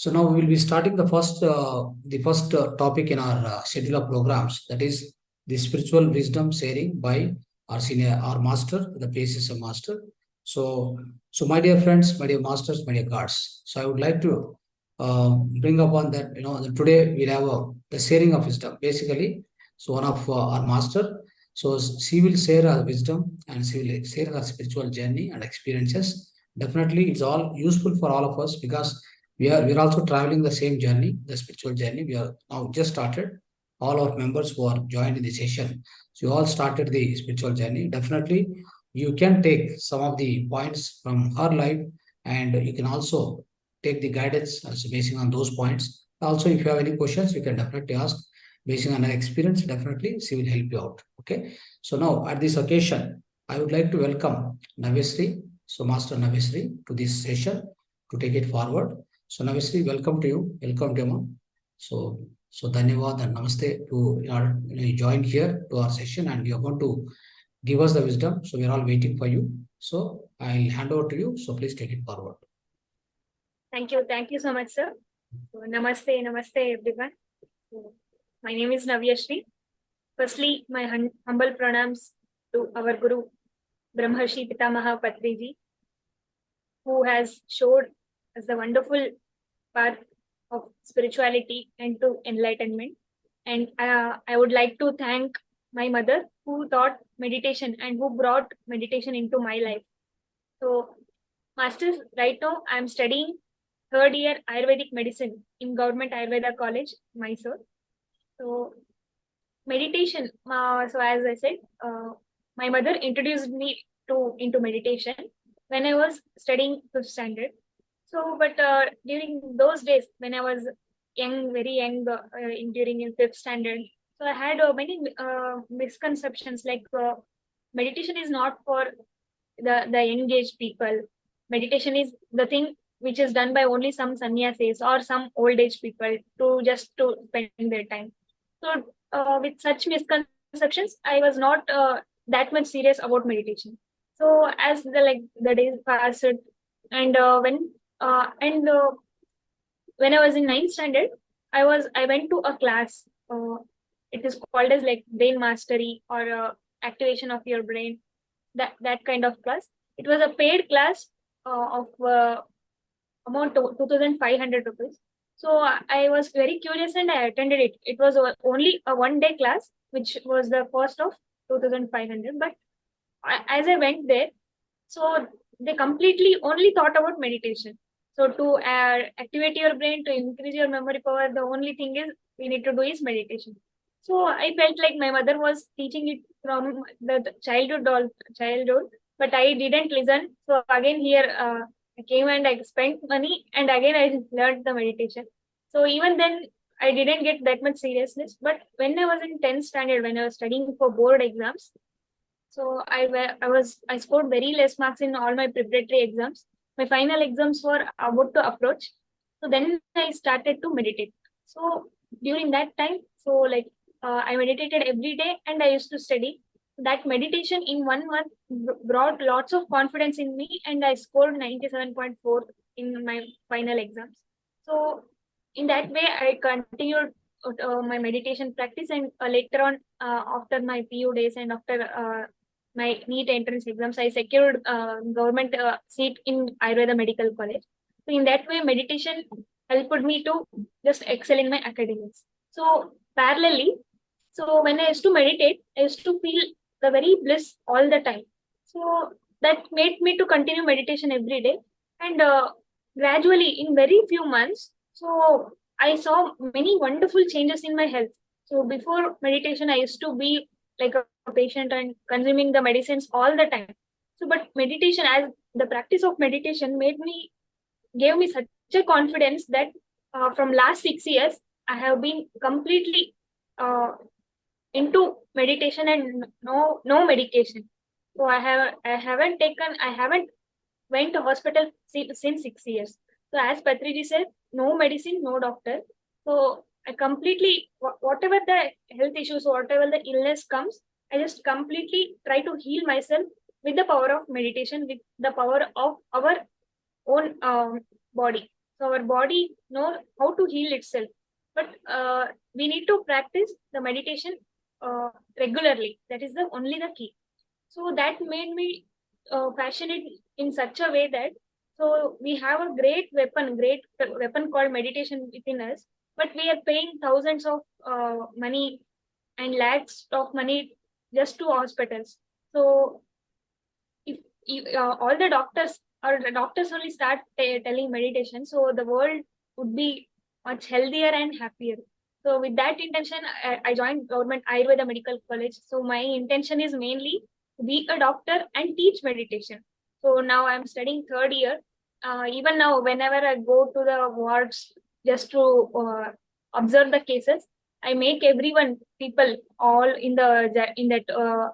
So now we will be starting the first topic in our schedule of programs. That is the spiritual wisdom sharing by our master, the basis of master. So my dear friends, my dear masters, my dear guards. So I would like to bring upon that. Today we'll have the sharing of wisdom. Basically, so one of our master. So she will share her wisdom and she will share her spiritual journey and experiences. Definitely, it's all useful for all of us because we are also traveling the same journey, the spiritual journey. We are now just started. All our members who are joined in the session, so you all started the spiritual journey. Definitely, you can take some of the points from her life, and you can also take the guidance also basing on those points. Also, if you have any questions, you can definitely ask. Basing on her experience, definitely she will help you out. Okay. So now at this occasion, I would like to welcome Navyasri, so Master Navyasri, to this session to take it forward. So Navyasri, welcome to you. Welcome to you. So Dhanyavad and Namaste to you join here to our session, and you're going to give us the wisdom. So we're all waiting for you. So I'll hand over to you. So please take it forward. Thank you so much, sir. So, namaste everyone. So, my name is Navyasri. Firstly, my humble pranams to our Guru Brahmarshi Pitamaha Patriji, who has showed us the wonderful path of spirituality and to enlightenment. And I would like to thank my mother who taught meditation and who brought meditation into my life. So, Masters, right now I'm studying third year Ayurvedic medicine in Government Ayurveda College, Mysore. So, meditation. So as I said, my mother introduced me into meditation when I was studying 5th standard. So, but during those days when I was young, very young, during in 5th standard, so I had many misconceptions like meditation is not for the young age people. Meditation is the thing which is done by only some sannyasis or some old age people to spend their time. So with such misconceptions, I was not that much serious about meditation. So as the days passed, and when I was in 9th standard, I went to a class. It is called as like brain mastery or activation of your brain. That kind of class. It was a paid class of amount 2,500 rupees. So I was very curious and I attended it. It was only a 1 day class, which was the cost of 2,500. But as I went there, so they completely only thought about meditation. So to activate your brain, to increase your memory power, the only thing is we need to do is meditation. So I felt like my mother was teaching it from the childhood, but I didn't listen. So again here I came and I spent money, and again I learned the meditation. So even then I didn't get that much seriousness. But when I was in 10th standard, when I was studying for board exams, so I scored very less marks in all my preparatory exams. My final exams were about to approach. So then I started to meditate. So during that time, so like I meditated every day and I used to study. That meditation in 1 month brought lots of confidence in me, and I scored 97.4 in my final exams. So in that way, I continued my meditation practice, and later on, after my PU days and after my NEET entrance exams, I secured government seat in Ayurveda Medical College. So in that way, meditation helped me to just excel in my academics. So parallelly, so when I used to meditate, I used to feel the very bliss all the time. So that made me to continue meditation every day. And gradually, in very few months, so I saw many wonderful changes in my health. So before meditation, I used to be like a patient and consuming the medicines all the time. So, but meditation, as the practice of meditation, gave me such a confidence that from last 6 years, I have been completely into meditation and no medication. So I haven't went to hospital since 6 years. So as Patriji said, no medicine, no doctor. So I completely, whatever the health issues, whatever the illness comes, I just completely try to heal myself with the power of meditation, with the power of our own body. So our body knows how to heal itself. But we need to practice the meditation regularly. That is the only the key. So that made me passionate in such a way that, so we have a great weapon called meditation within us, but we are paying thousands of money and lakhs of money just to hospitals. So if all the doctors or the doctors only start telling meditation, so the world would be much healthier and happier. So with that intention, I joined government Ayurveda Medical College. So my intention is mainly to be a doctor and teach meditation. So now I'm studying third year. Even now, whenever I go to the wards just to observe the cases, I make everyone, people all in that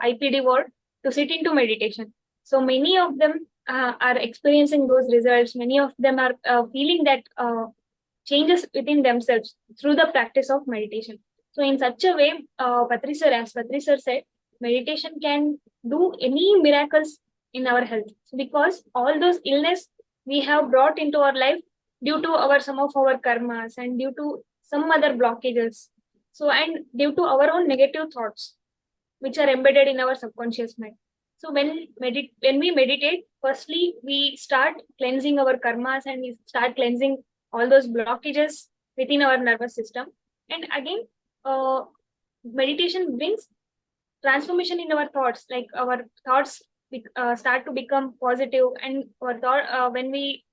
IPD ward, to sit into meditation. So many of them are experiencing those results. Many of them are feeling that changes within themselves through the practice of meditation. So in such a way, as Patri sir said, meditation can do any miracles in our health, because all those illness we have brought into our life due to some of our karmas and due to some other blockages. So, and due to our own negative thoughts, which are embedded in our subconscious mind. So when we meditate, firstly we start cleansing our karmas and we start cleansing all those blockages within our nervous system. And again, meditation brings transformation in our thoughts. Like our thoughts start to become positive, and our thought, when we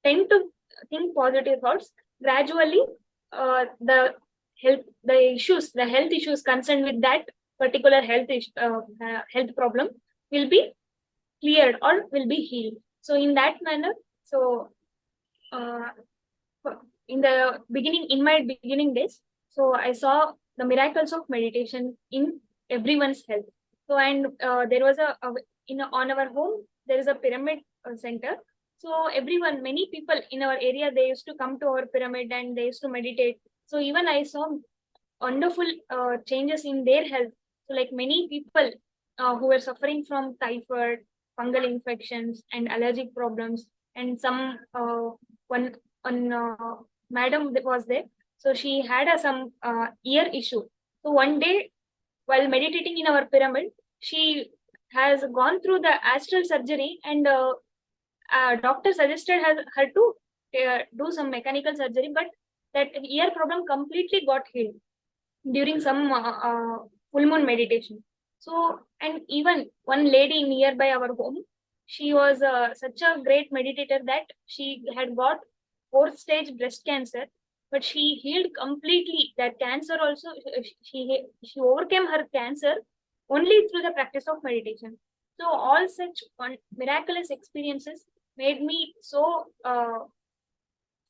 tend to think positive thoughts, gradually the health issues concerned with that particular health problem will be cleared or will be healed. So in that manner, so uh, in my beginning days, so I saw the miracles of meditation in everyone's health. So, and there was on our home there is a pyramid center. So everyone, many people in our area, they used to come to our pyramid and they used to meditate. So even I saw wonderful changes in their health. So like many people who were suffering from typhoid, fungal infections, and allergic problems, and some one madam that was there. So she had some ear issue. So one day, while meditating in our pyramid, she has gone through the astral surgery, and doctor suggested her to do some mechanical surgery, but that ear problem completely got healed during some full moon meditation. So, and even one lady nearby our home, she was such a great meditator that she had got fourth stage breast cancer, but she healed completely that cancer also. She overcame her cancer only through the practice of meditation. So all such miraculous experiences made me so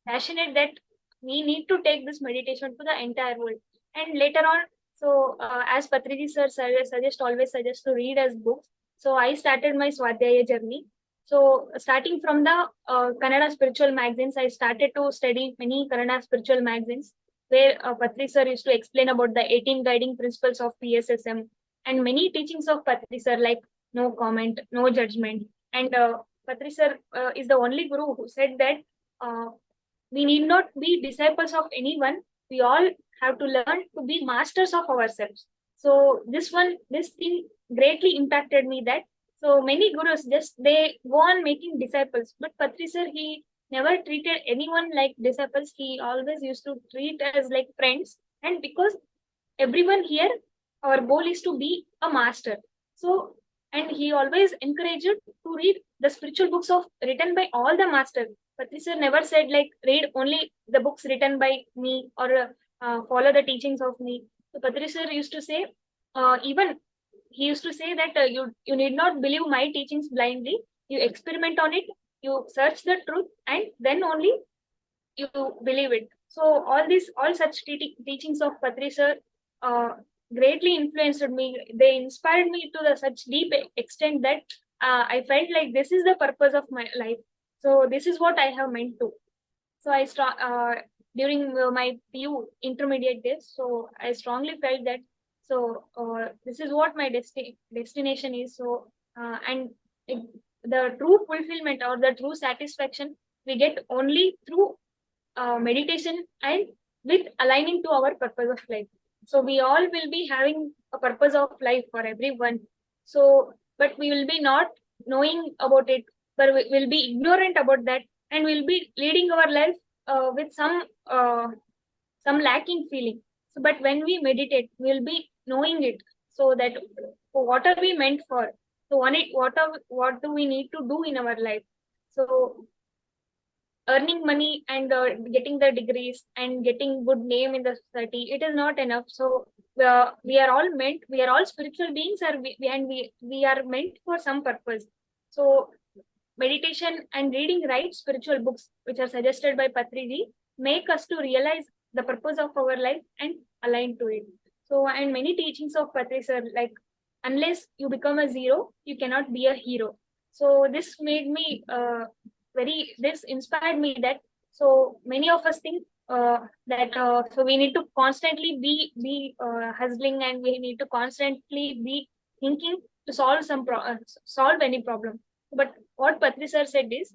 passionate that we need to take this meditation to the entire world. And later on, so as Patriji sir always suggest to read as books. So I started my Swadhyaya journey. So starting from the Kannada spiritual magazines, I started to study many Kannada spiritual magazines where Patri sir used to explain about the 18 guiding principles of PSSM and many teachings of Patri sir, like no comment, no judgment. And Patri sir is the only guru who said that we need not be disciples of anyone. We all have to learn to be masters of ourselves. So this thing greatly impacted me, that so many gurus just they go on making disciples, but Patri sir, he never treated anyone like disciples. He always used to treat us like friends. And because everyone here, our goal is to be a master. So, and he always encouraged to read the spiritual books written by all the masters. Patri sir never said like read only the books written by me, or follow the teachings of me. So Patri sir used to say, even he used to say that you need not believe my teachings blindly. You experiment on it, you search the truth, and then only you believe it. So all such teachings of Patri sir greatly influenced me. They inspired me to such deep extent that I felt like this is the purpose of my life. So this is what I have meant to. So I during my PU intermediate days, so I strongly felt that this is what my destination is. So and the true fulfillment or the true satisfaction we get only through meditation and with aligning to our purpose of life. So we all will be having a purpose of life for everyone. So, but we will be not knowing about it, but we will be ignorant about that, and we'll be leading our life with some lacking feeling. So, but when we meditate, we'll be knowing it, so that what are we meant for? So, what do we need to do in our life? So, earning money and getting the degrees and getting good name in the society, it is not enough. So we are all spiritual beings, and we are meant for some purpose. So meditation and reading right spiritual books, which are suggested by Patriji, make us to realize the purpose of our life and align to it. So, and many teachings of Patri sir, like, unless you become a zero, you cannot be a hero. So this made me this inspired me that, so many of us think that so we need to constantly be hustling, and we need to constantly be thinking to solve any problem. But what Patri sir said is,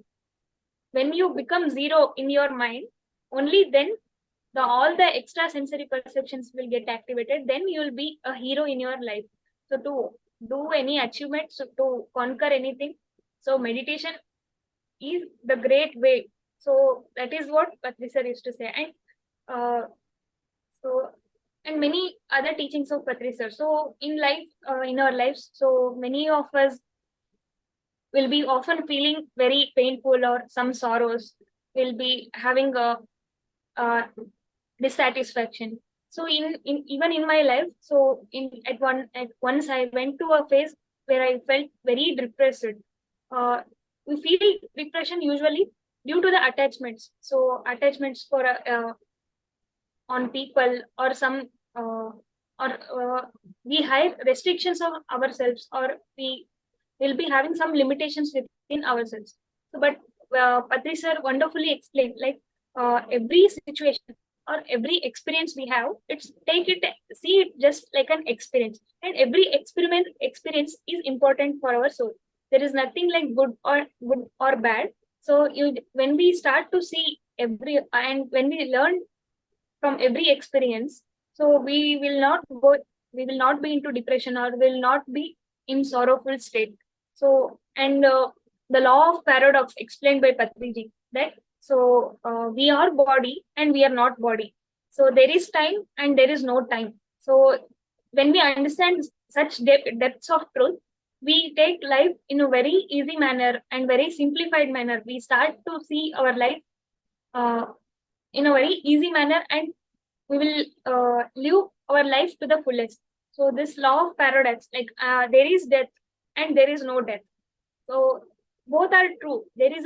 when you become zero in your mind, only then all the extra sensory perceptions will get activated. Then you will be a hero in your life. So to do any achievement, so to conquer anything, so meditation is the great way. So that is what Patri sir used to say, and so and many other teachings of Patri sir. So in life, in our lives, so many of us will be often feeling very painful or some sorrows. Will be having a dissatisfaction. So in even in my life, so at once I went to a phase where I felt very depressed. We feel depression usually due to the attachments. So attachments for on people, or some or we have restrictions of ourselves, or we will be having some limitations within ourselves. So, but Patri sir wonderfully explained, like, every situation or every experience we have, see it just like an experience, and every experience is important for our soul. There is nothing like good or bad. So when we start to see and when we learn from every experience, so we will not be into depression, or will not be in sorrowful state. So, and the law of paradox explained by Patriji, that so we are body and we are not body. So there is time and there is no time. So when we understand such depths of truth, we take life in a very easy manner and very simplified manner. We start to see our life uh, in a very easy manner, and we will live our life to the fullest. So this law of paradox, like, there is death and there is no death. So both are true. There is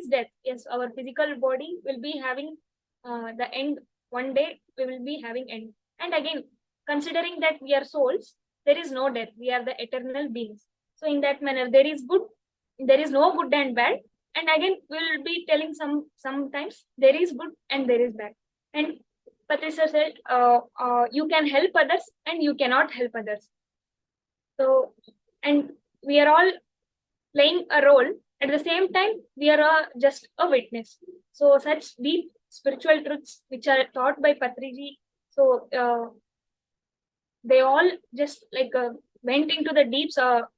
death. Yes, our physical body will be having the end. One day we will be having end. And again, considering that we are souls, there is no death. We are the eternal beings. So in that manner, there is no good and bad. And again, we will be telling sometimes there is good and there is bad. And Patricia said, you can help others and you cannot help others. So, and we are all playing a role. At the same time, we are just a witness. So such deep spiritual truths which are taught by Patriji, so they all just like went into the deep,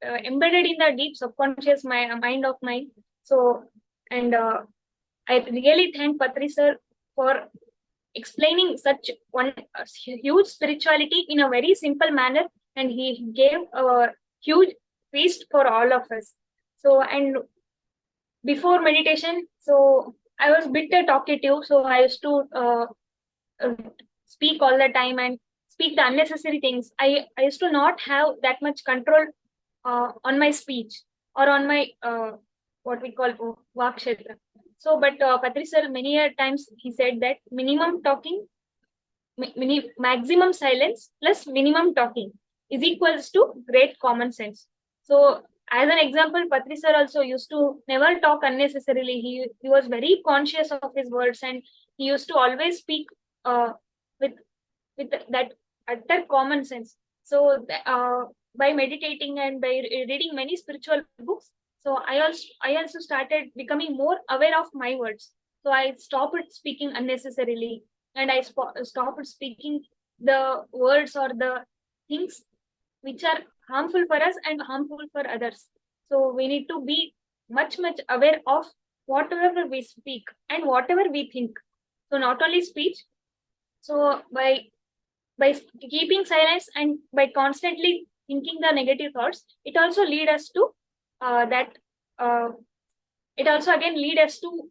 embedded in the deep subconscious mind of mine. So, and I really thank Patri sir for explaining such one huge spirituality in a very simple manner, and he gave a huge feast for all of us. So, and before meditation, so I was a bit talkative, so I used to speak all the time and speak the unnecessary things. I used to not have that much control on my speech or on my what we call kshetra. So, but Patri sir many times he said that minimum talking, maximum silence plus minimum talking is equals to great common sense. So, as an example, Patri sir also used to never talk unnecessarily. He was very conscious of his words, and he used to always speak with that utter common sense. So by meditating and by reading many spiritual books, so I also started becoming more aware of my words. So I stopped speaking unnecessarily, and I stopped speaking the words or the things which are harmful for us and harmful for others. So we need to be much aware of whatever we speak and whatever we think. So not only speech. So by keeping silence and by constantly thinking the negative thoughts, it also lead us to that. It also again lead us to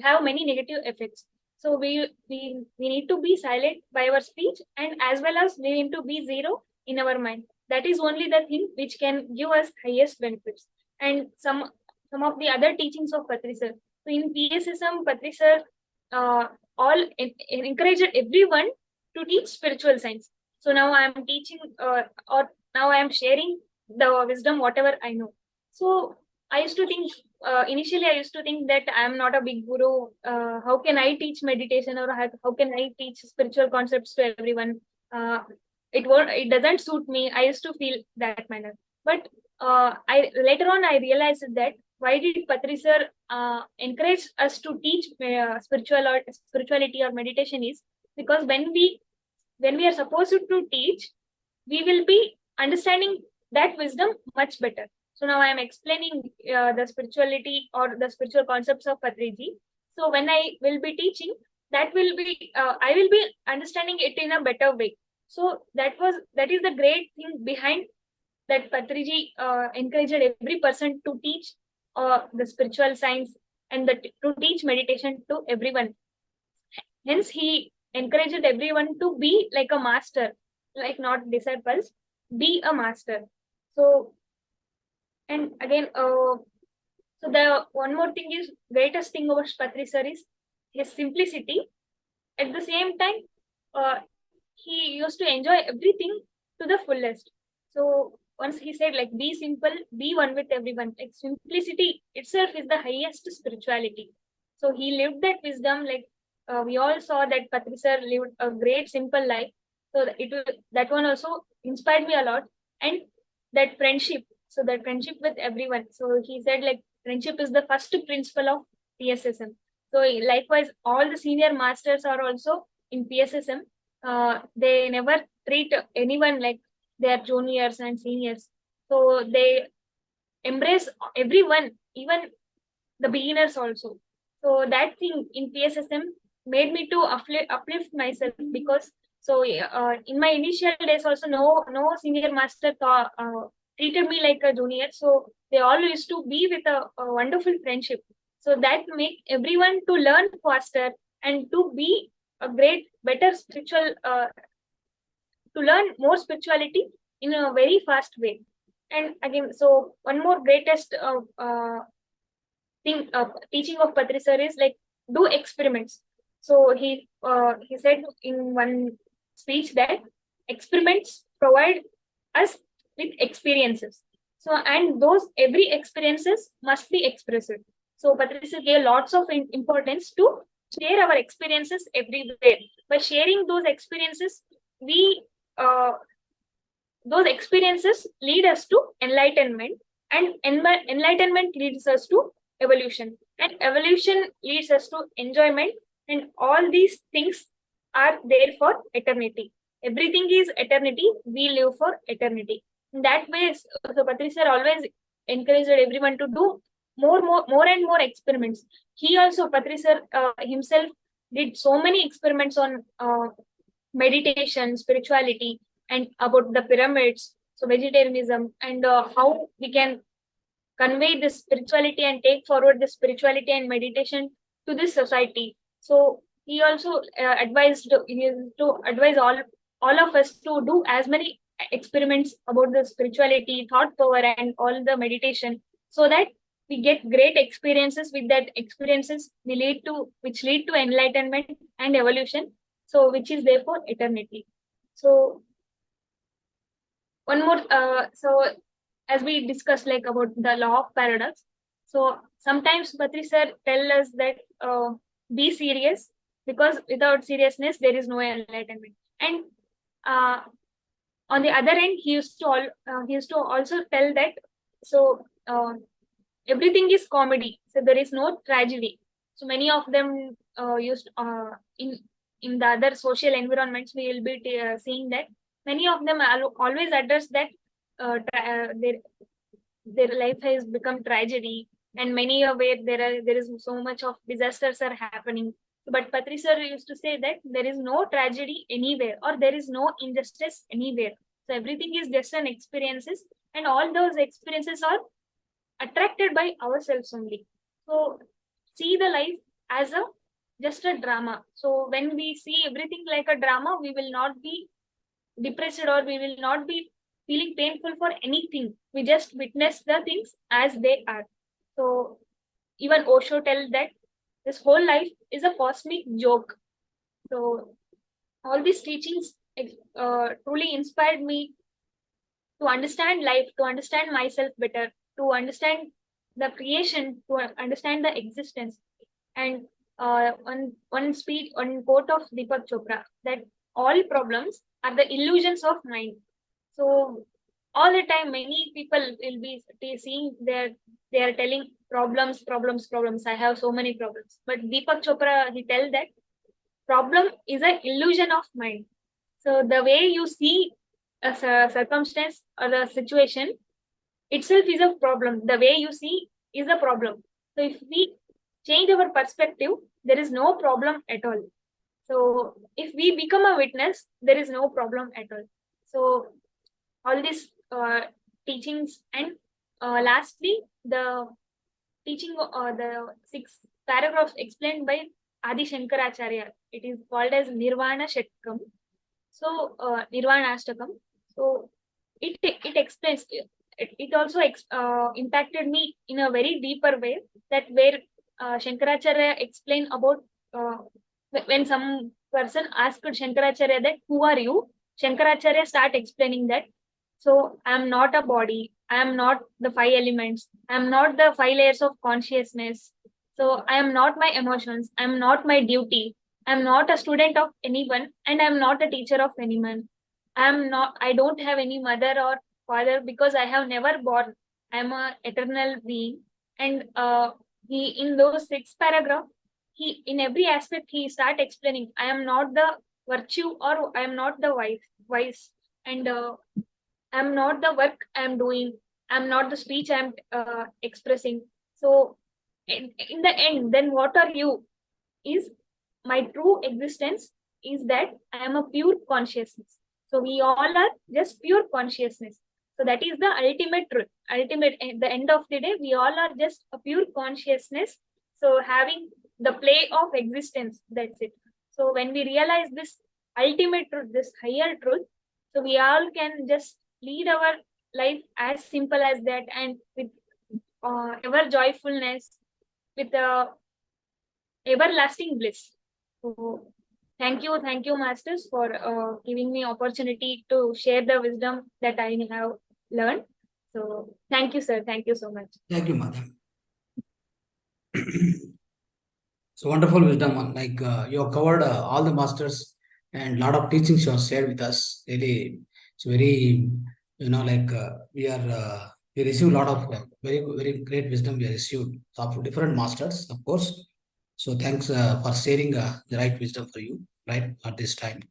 have many negative effects. So we need to be silent by our speech, and as well as we need to be zero in our mind. That is only the thing which can give us highest benefits. And some of the other teachings of Patri sir. So in PSSM, Patri sir all encouraged everyone to teach spiritual science. So now I am teaching, or now I am sharing the wisdom whatever I know. So I used to think, initially I used to think that I am not a big guru. How can I teach meditation, or how can I teach spiritual concepts to everyone? It doesn't suit me. I used to feel that manner. But I later on I realized that why did Patri sir encourage us to teach spirituality or meditation is because when we are supposed to teach, we will be understanding that wisdom much better. So now I am explaining the spirituality or the spiritual concepts of Patriji. So when I will be teaching, that will be I will be understanding it in a better way. So that is the great thing behind that Patriji encouraged every person to teach the spiritual science and to teach meditation to everyone. Hence, he encouraged everyone to be like a master, like not disciples, be a master. So, and again, so the one more thing is greatest thing about Patri sir is his simplicity. At the same time, he used to enjoy everything to the fullest. So once he said like be simple, be one with everyone. Like simplicity itself is the highest spirituality. So he lived that wisdom. Like we all saw that Patri sir lived a great simple life. So that one also inspired me a lot. And that friendship. So that friendship with everyone. So he said like friendship is the first principle of PSSM. So likewise, all the senior masters are also in PSSM. They never treat anyone like they are juniors and seniors. So they embrace everyone, even the beginners also. So that thing in PSSM made me to uplift myself because in my initial days also no senior master treated me like a junior. So they all used to be with a wonderful friendship. So that make everyone to learn faster and to be a great, better spiritual, to learn more spirituality in a very fast way. And again, so one more greatest teaching of Patri sir is like do experiments. So he said in one speech that experiments provide us with experiences. So and those every experiences must be expressed. So Patri sir gave lots of importance to share our experiences everywhere. By sharing those experiences, those experiences lead us to enlightenment, and enlightenment leads us to evolution, and evolution leads us to enjoyment, and all these things are there for eternity. Everything is eternity. We live for eternity. In that way, so Patri sir always encouraged everyone to do more and more experiments. He also, Patri sir himself, did so many experiments on meditation, spirituality, and about the pyramids, so vegetarianism, and how we can convey this spirituality and take forward the spirituality and meditation to this society. So he also advised to advise all of us to do as many experiments about the spirituality, thought power, and all the meditation, so that we get great experiences. With that experiences, which lead to enlightenment and evolution. So which is therefore eternity. So one more. So as we discussed like about the law of paradox. So sometimes Patri sir tell us that be serious, because without seriousness there is no enlightenment. And on the other end, he used to also tell that everything is comedy, so there is no tragedy. So many of them used in the other social environments, we will be seeing that many of them always address that their life has become tragedy, and many are where there is so much of disasters are happening. But Patri sir used to say that there is no tragedy anywhere, or there is no injustice anywhere. So everything is just an experiences, and all those experiences are attracted by ourselves only. So see the life as a just a drama. So when we see everything like a drama, we will not be depressed, or we will not be feeling painful for anything. We just witness the things as they are. So even Osho tells that this whole life is a cosmic joke. So all these teachings truly inspired me to understand life, to understand myself better, to understand the creation, to understand the existence. And one speech, one quote of Deepak Chopra, that all problems are the illusions of mind. So all the time, many people will be seeing they are telling problems, problems, problems. I have so many problems. But Deepak Chopra, he tells that problem is an illusion of mind. So the way you see a circumstance or a situation itself is a problem. The way you see is a problem. So if we change our perspective, there is no problem at all. So if we become a witness, there is no problem at all. So all these teachings, and lastly, the teaching, the 6 paragraphs explained by Adi Shankaracharya. It is called as Nirvana Shatkam. So Nirvana Ashtakam. So it explains. It also impacted me in a very deeper way. That where Shankaracharya explained about when some person asked Shankaracharya that who are you, Shankaracharya start explaining that. So I am not a body. I am not the 5 elements. I am not the 5 layers of consciousness. So I am not my emotions. I am not my duty. I am not a student of anyone, and I am not a teacher of anyone. I don't have any mother or father because I have never born. I am a eternal being. And he in those 6 paragraphs, he in every aspect he start explaining, I am not the virtue, or I am not the wise, and I'm not the work I'm doing. I'm not the speech I'm expressing. So, in the end, then what are you? Is my true existence is that I am a pure consciousness. So, we all are just pure consciousness. So, that is the ultimate truth. Ultimate, at the end of the day, we all are just a pure consciousness. So, having the play of existence, that's it. So, when we realize this ultimate truth, this higher truth, so we all can just lead our life as simple as that, and with ever joyfulness, with everlasting bliss. So thank you, masters, for giving me opportunity to share the wisdom that I have learned. So thank you, sir. Thank you so much. Thank you, madam. So wonderful wisdom. Like you have covered all the masters and lot of teachings you have shared with us. Really, it's very, like we receive a lot of very great wisdom we received of different masters, of course. So thanks for sharing the right wisdom for you, right, at this time.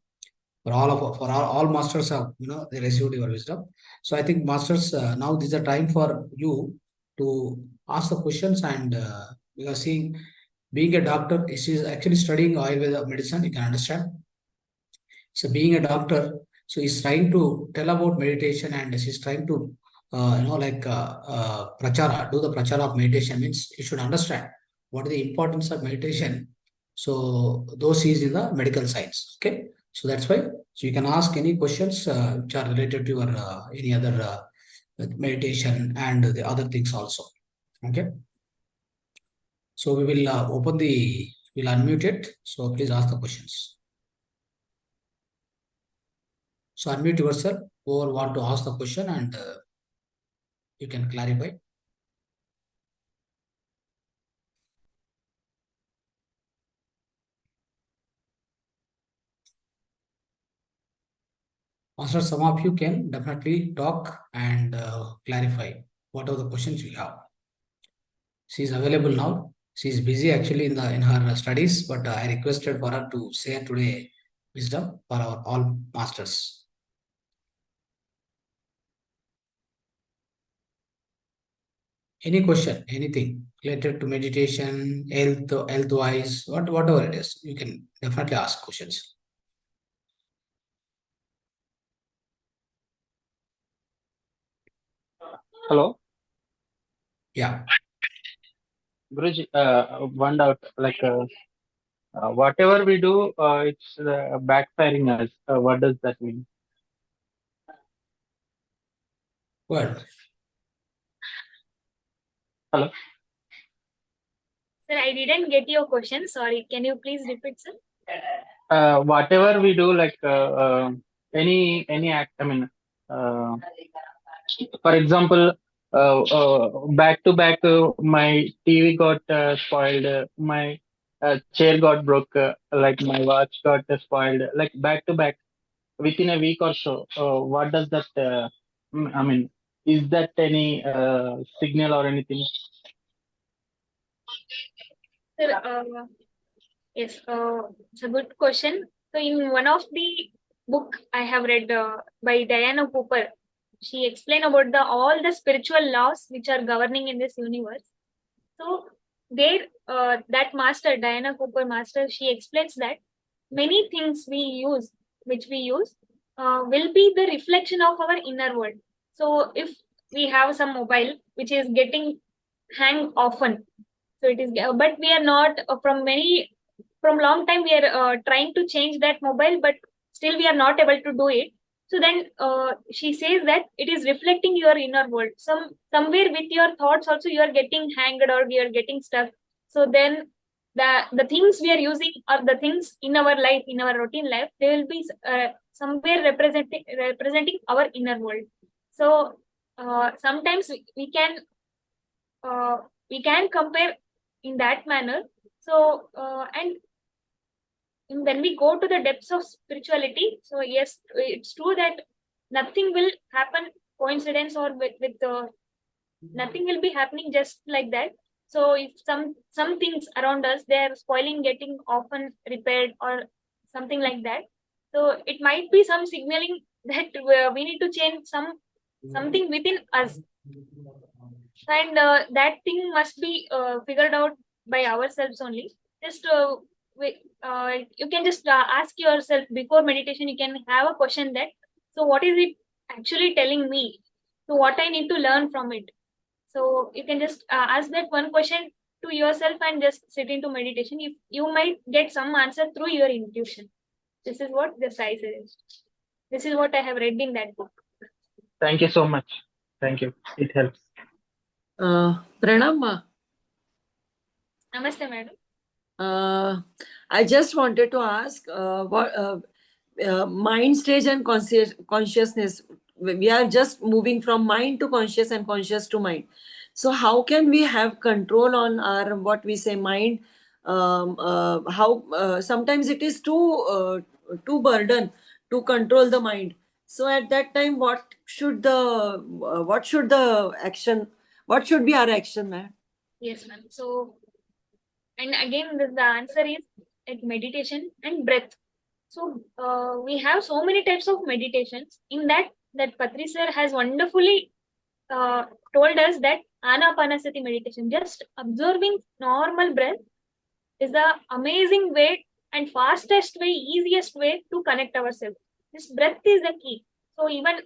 For all masters have, they received your wisdom. So I think masters, now this is a time for you to ask the questions, and because seeing being a doctor, she's actually studying Ayurveda medicine, you can understand. So being a doctor, so he's trying to tell about meditation, and she's trying to, prachara, do the prachara of meditation. Means you should understand what is the importance of meditation. So those is in the medical science. Okay. So that's why. So you can ask any questions which are related to your any other meditation and the other things also. Okay. So we will we'll unmute it. So please ask the questions. So unmute yourself or want to ask the question, and you can clarify. Master, some of you can definitely talk and clarify whatever the questions you have. She is available now. She is busy actually in her studies, but I requested for her to share today wisdom for our all masters. Any question, anything related to meditation, health wise, whatever it is, you can definitely ask questions. Hello, Yeah. Guruji. One doubt, like whatever we do, it's backfiring us. What does that mean? Well, Hello. Sir, I didn't get your question. Sorry. Can you please repeat, sir? Whatever we do, like any act. I mean, uh, for example, back to back, my TV got spoiled. My chair got broke. Like my watch got spoiled. Like back to back within a week or so. What does that? I mean, is that any signal or anything? Sir, yes, it's a good question. So in one of the book I have read by Diana Cooper, she explained about all the spiritual laws which are governing in this universe. So there, that master, Diana Cooper master, she explains that many things which we use, will be the reflection of our inner world. So if we have some mobile which is getting hang often, so it is, but we are not from long time we are trying to change that mobile, but still we are not able to do it. So then she says that it is reflecting your inner world. Somewhere with your thoughts also you are getting hanged or you are getting stuck. So then the things we are using or the things in our life, in our routine life, they will be somewhere representing our inner world. So sometimes we can compare in that manner. So and when we go to the depths of spirituality, so yes, it's true that nothing will happen coincidence or with nothing will be happening just like that. So if some things around us they are spoiling, getting often repaired or something like that, so it might be some signaling that we need to change something within us, and that thing must be figured out by ourselves only. Just you can just ask yourself before meditation, you can have a question that, so what is it actually telling me, so what I need to learn from it. So you can just ask that one question to yourself and just sit into meditation. If you might get some answer through your intuition. This is what the I suggest. This is what I have read in that book. Thank you so much. Thank you. It helps. Pranam, Namaste, madam. I just wanted to ask what mind stage and consciousness. We are just moving from mind to conscious and conscious to mind. So how can we have control on our what we say mind? How sometimes it is too burden to control the mind. So at that time, what should the action? What should be our action, ma'am? Yes, ma'am. So, and again, the answer is like meditation and breath. So, we have so many types of meditations. In that Patri sir has wonderfully told us that Anapanasati meditation, just observing normal breath, is the amazing way and fastest way, easiest way to connect ourselves. This breath is the key. So even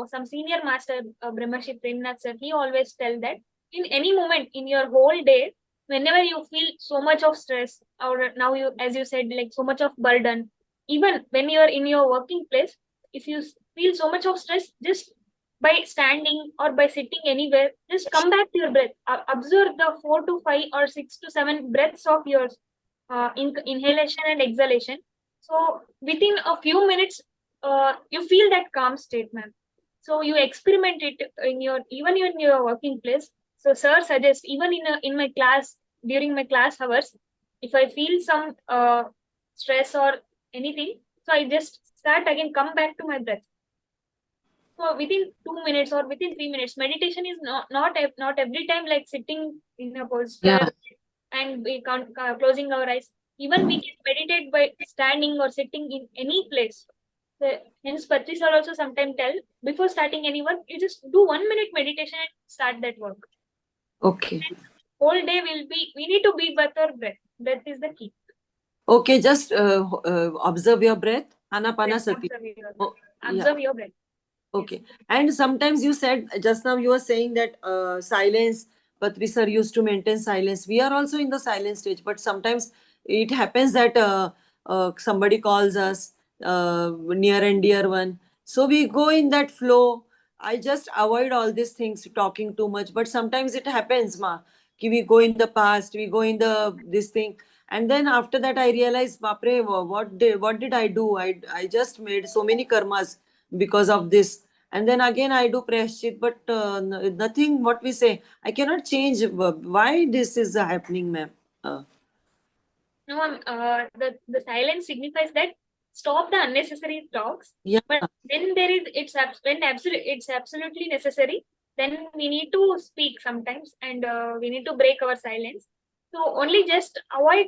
some senior master, Brahmashi Premnath sir, he always tell that in any moment in your whole day, whenever you feel so much of stress, or now you, as you said, like so much of burden, even when you're in your working place, if you feel so much of stress, just by standing or by sitting anywhere, just come back to your breath. Observe the 4 to 5 or 6 to 7 breaths of yours, inhalation and exhalation. So within a few minutes, you feel that calm state, ma'am. So you experiment it in your even in your working place. So sir suggests even in my class, during my class hours, if I feel some stress or anything, so I just start again, come back to my breath. So within 2 minutes or within 3 minutes, meditation is not every time like sitting in a posture. Yeah. and we closing our eyes. Even we can meditate by standing or sitting in any place. Hence, Patri sir also sometimes tell, before starting any work, you just do 1 minute meditation and start that work. Okay. Whole day we need to be with our breath. Breath is the key. Okay, just observe your breath. Anapanasati. Observe your breath. Okay. And sometimes you said, just now you were saying that silence, Patri sir used to maintain silence. We are also in the silent stage, but sometimes it happens that somebody calls us, near and dear one. So we go in that flow. I just avoid all these things, talking too much. But sometimes it happens, ma. We go in the past, we go in this thing. And then after that, I realized, Bapre, what did I do? I just made so many karmas because of this. And then again I do prashchit, but nothing, what we say, I cannot change. Why this is happening, ma'am? No, the silence signifies that stop the unnecessary talks. Yeah. But when it's absolutely necessary, then we need to speak sometimes, and we need to break our silence. So only just avoid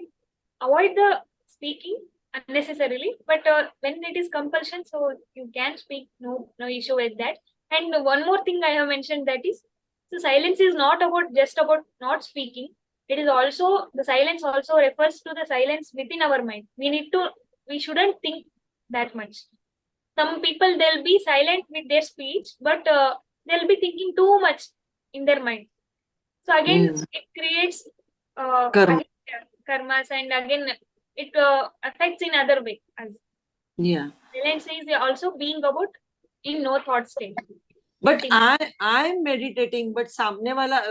the speaking unnecessarily. But when it is compulsion, so you can speak, no issue with that. And one more thing I have mentioned, that is, so silence is not just about not speaking. It is also, the silence also refers to the silence within our mind. We shouldn't think that much. Some people, they'll be silent with their speech, but they'll be thinking too much in their mind. So again, it creates Karma. karmas, and again it affects in other way. Yeah. Silence is also being about in no thought state. But I'm meditating, but samne wala,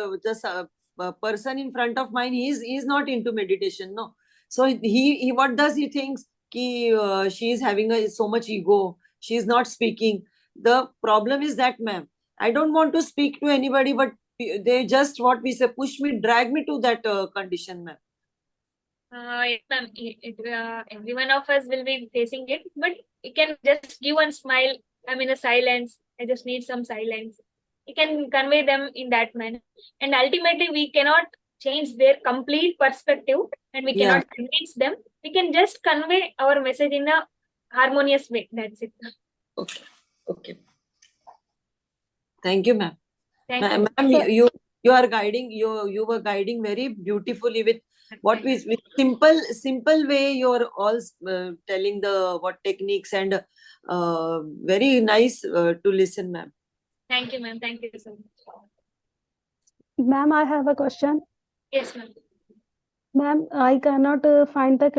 the person in front of mine, he's not into meditation, no. So he what does he thinks? Ki she is having so much ego. She is not speaking. The problem is that, ma'am, I don't want to speak to anybody, but they just, what we say, push me, drag me to that condition, ma'am. Yes, ma'am. Every one of us will be facing it, but you can just give one smile. I'm in a silence. I just need some silence. You can convey them in that manner, and ultimately we cannot change their complete perspective, and we cannot convince them. We can just convey our message in a harmonious way. That's it. Okay. Okay. Thank you, ma'am. Thank you. Ma'am, you are guiding, you were guiding very beautifully with what with simple way. You're all telling the what techniques, and very nice to listen, ma'am. Thank you, ma'am. Thank you so much. Ma'am, I have a question. Yes, ma'am. Ma'am, I cannot find the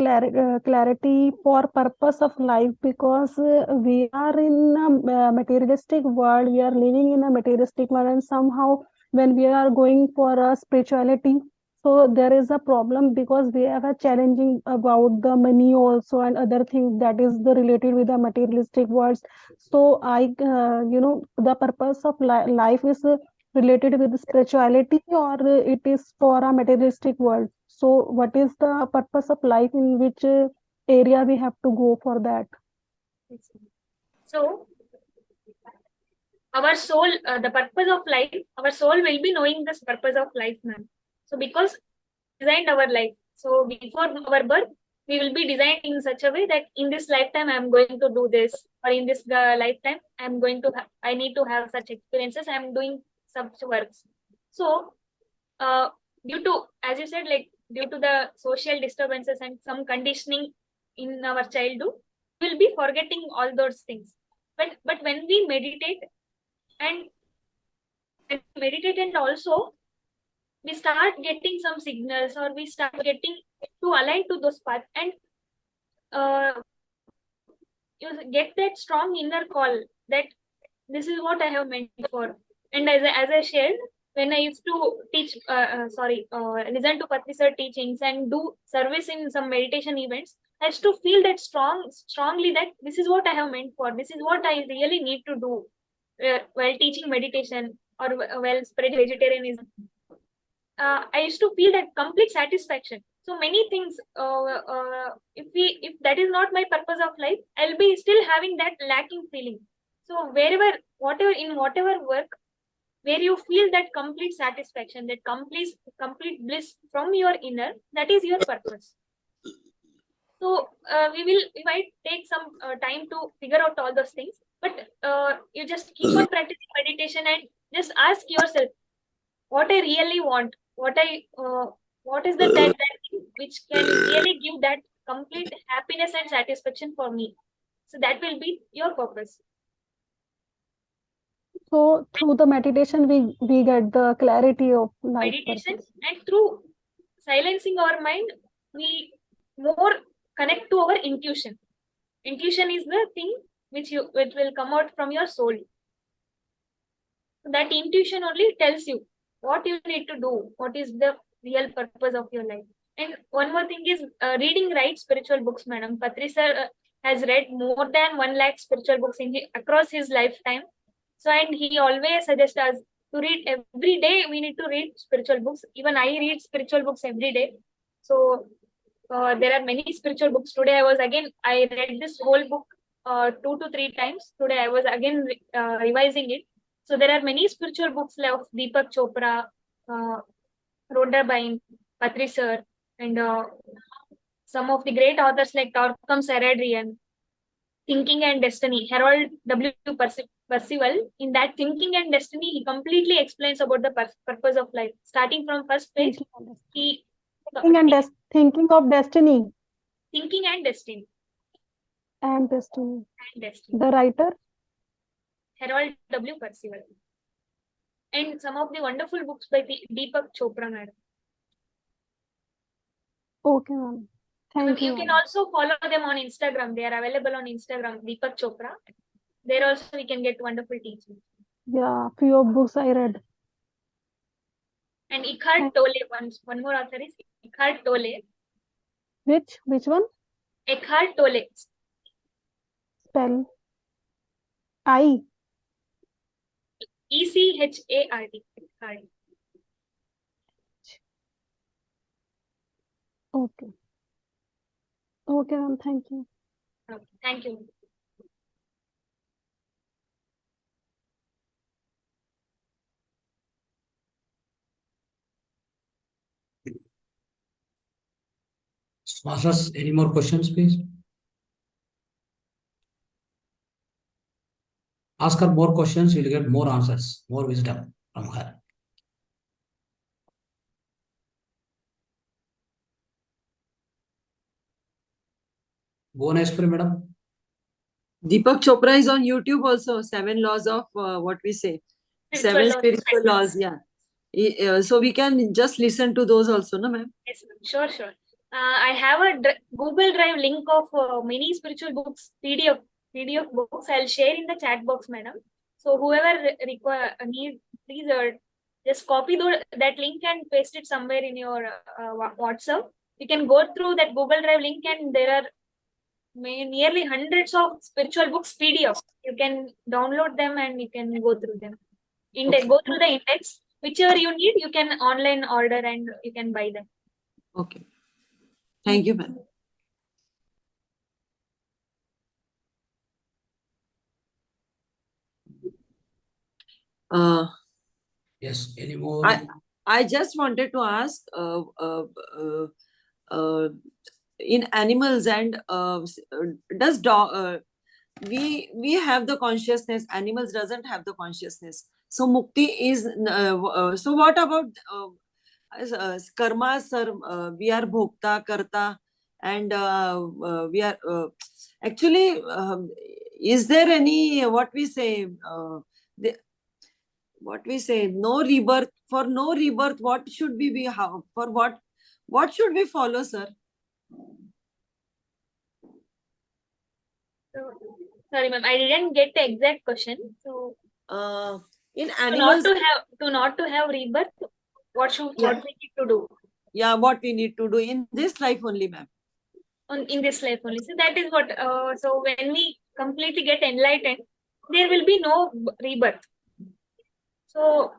clarity for purpose of life, because we are in a materialistic world. We are living in a materialistic world, and somehow when we are going for a spirituality, so there is a problem, because we have a challenging about the money also and other things that is the related with the materialistic worlds. So the purpose of life is related with spirituality, or it is for a materialistic world. So what is the purpose of life, in which area we have to go for that? So our soul, the purpose of life, our soul will be knowing this purpose of life, ma'am. So because designed our life, so before our birth, we will be designed in such a way that in this lifetime I am going to do this, or in this lifetime I need to have such experiences. I am doing such works. So due to, as you said, like due to the social disturbances and some conditioning in our childhood, we will be forgetting all those things. But when we meditate and also we start getting some signals, or we start getting to align to those paths, and you get that strong inner call that this is what I have meant for. And as I shared, when I used to teach, listen to Patri sir teachings and do service in some meditation events, I used to feel that strongly that this is what I have meant for. This is what I really need to do while teaching meditation, or while spread vegetarianism. I used to feel that complete satisfaction. So many things. If that is not my purpose of life, I'll be still having that lacking feeling. So whatever work, where you feel that complete satisfaction, that complete bliss from your inner. That is your purpose. So we might take some time to figure out all those things, but you just keep on practicing meditation and just ask yourself what I really want, what is that thing which can really give that complete happiness and satisfaction for me. So that will be your purpose. So through the meditation, we get the clarity of life Meditation, purpose. and through silencing our mind, we more connect to our intuition. Intuition is the thing which will come out from your soul. That intuition only tells you what you need to do, what is the real purpose of your life. And one more thing is reading right spiritual books, madam. Patri sir has read more than 1 lakh spiritual books across his lifetime. So, and he always suggests us to read every day. We need to read spiritual books. Even I read spiritual books every day. So there are many spiritual books. Today I read this whole book 2 to 3 times. Today I was again revising it. So there are many spiritual books like Deepak Chopra, Rhoda Byrne, Patri sir, and some of the great authors like Torquam Saradrian, Thinking and Destiny, Harold W. Percival. In that Thinking and Destiny, he completely explains about the purpose of life. Starting from first page, Thinking of destiny. Thinking and Destiny. And destiny. And Destiny. The writer? Harold W. Percival. And some of the wonderful books by Deepak Chopra, madam. Okay, ma'am. Thank you. You can also follow them on Instagram. They are available on Instagram, Deepak Chopra. There also we can get wonderful teachings. Yeah, few of books I read. And Eckhart Tolle, one more author is Eckhart Tolle. Which one? Eckhart Tolle. Spell. I. ECHART. Eckhart. Okay. Okay, ma'am. Thank you. Okay, thank you. Masters, any more questions, please? Ask her more questions, you'll get more answers, more wisdom from her. Bhuvaneshwari, madam. Deepak Chopra is on YouTube also. 7 laws of what we say. Seven spiritual laws. Yeah. So we can just listen to those also, no, ma'am? Yes, ma'am. Sure. I have a Google Drive link of many spiritual books, PDF books. I'll share in the chat box, madam. So whoever needs, please just copy that link and paste it somewhere in your WhatsApp. You can go through that Google Drive link, and there are nearly hundreds of spiritual books PDF. You can download them and you can go through them. Go through the index. Whichever you need, you can online order and you can buy them. Okay. Thank you, ma'am. Yes, any more? I just wanted to ask, in animals and does dog we have the consciousness, animals doesn't have the consciousness. So mukti is so what about karma, sir? We are bhokta, karta, and we are actually is there any what we say no rebirth? For no rebirth, what should we be, how, for what should we follow, sir? So, sorry, ma'am, I didn't get the exact question. So in animals, not to have rebirth, what we need to do? Yeah, what we need to do in this life only, ma'am. In this life only. So that is what. So when we completely get enlightened, there will be no rebirth. So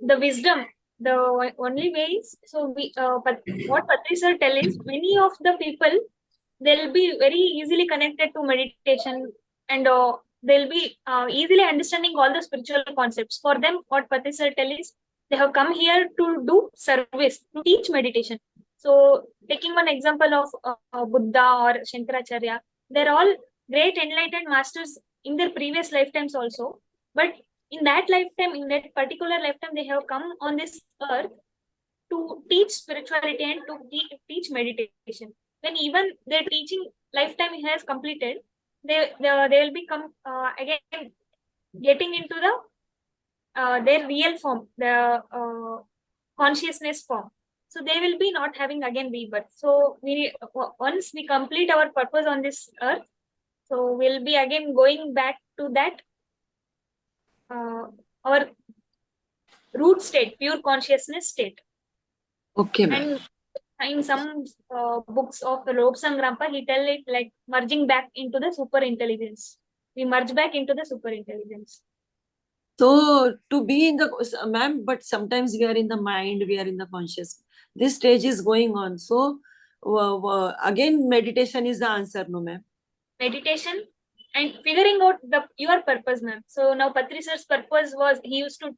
the wisdom, the only way is, so but what Patri sir tell is, many of the people, they'll be very easily connected to meditation and they'll be easily understanding all the spiritual concepts. For them, what Patri sir tell is, they have come here to do service, to teach meditation. So taking one example of Buddha or Shankaracharya, they're all great enlightened masters in their previous lifetimes also. But in that lifetime, in that particular lifetime, they have come on this earth to teach spirituality and to teach meditation. When even their teaching lifetime has completed, they will become again getting into the their real form, the consciousness form. So they will be not having again rebirth. So we once we complete our purpose on this earth, so we'll be again going back to that our root state, pure consciousness state. Okay, ma'am. And in some books of the Lop Sangrampa, he tell it like merging back into the super intelligence. We merge back into the super intelligence. So to be in the, ma'am, but sometimes we are in the mind, we are in the conscious. This stage is going on. So again, meditation is the answer, no, ma'am? Meditation and figuring out your purpose, ma'am. So now Patri sir's purpose was, he used to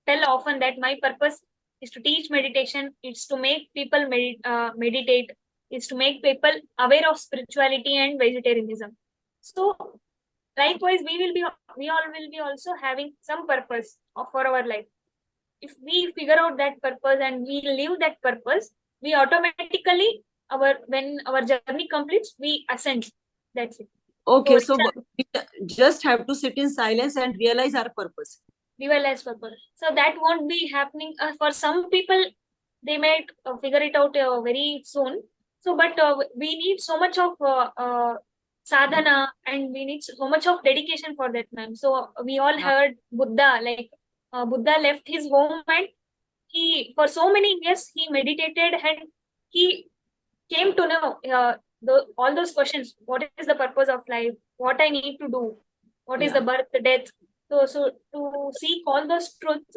tell often that my purpose is to teach meditation, it's to make people meditate, is to make people aware of spirituality and vegetarianism. So likewise, we all will be also having some purpose for our life. If we figure out that purpose and we live that purpose, we automatically, when our journey completes, we ascend. That's it. Okay, so we just have to sit in silence and realize our purpose. Realize purpose. So that won't be happening for some people. They might figure it out very soon. So, but we need so much of sadhana, and we need so much of dedication for that, ma'am. So we all heard Buddha, like Buddha left his home and he, for so many years, he meditated and he came to know all those questions. What is the purpose of life? What I need to do? What is the birth, death? So to seek all those truths,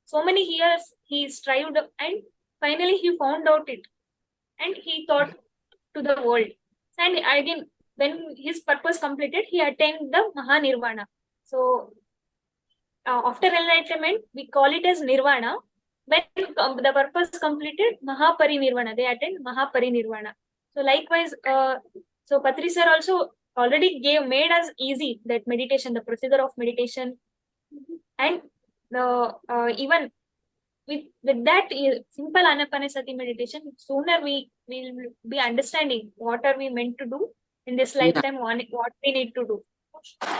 so many years he strived and finally he found out it. And he taught to the world. And again, when his purpose completed, he attained the Mahanirvana. So after enlightenment, we call it as Nirvana. When the purpose completed, Mahaparinirvana, they attained Mahaparinirvana. So likewise, so Patri sir also already made us easy that meditation, the procedure of meditation, and even with that simple Anapanasati meditation, sooner we will be understanding what are we meant to do in this lifetime, what we need to do.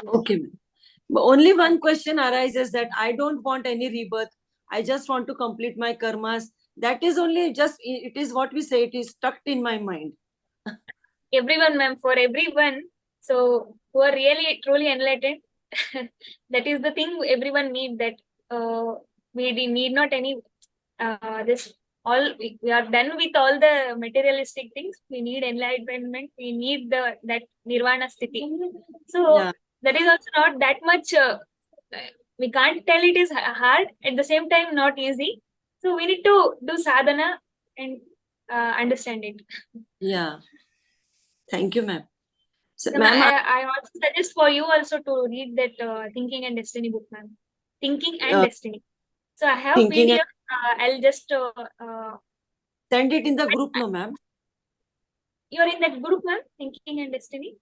Okay, ma'am. But only one question arises, that I don't want any rebirth. I just want to complete my karmas. That is only just, it is what we say, it is stuck in my mind. Everyone, ma'am, for everyone, so who are really truly enlightened, that is the thing everyone need, that we need not any this all, we are done with all the materialistic things. We need enlightenment, we need that nirvana sthiti. So that is also not that much we can't tell it is hard, at the same time not easy. So we need to do sadhana and understand it. Yeah. Thank you, ma'am. So, So, ma'am, I also suggest for you also to read that Thinking and Destiny book, ma'am. Thinking and Destiny. So I have PDF. I'll just send it in the group, no, ma'am. You're in that group, ma'am, Thinking and Destiny?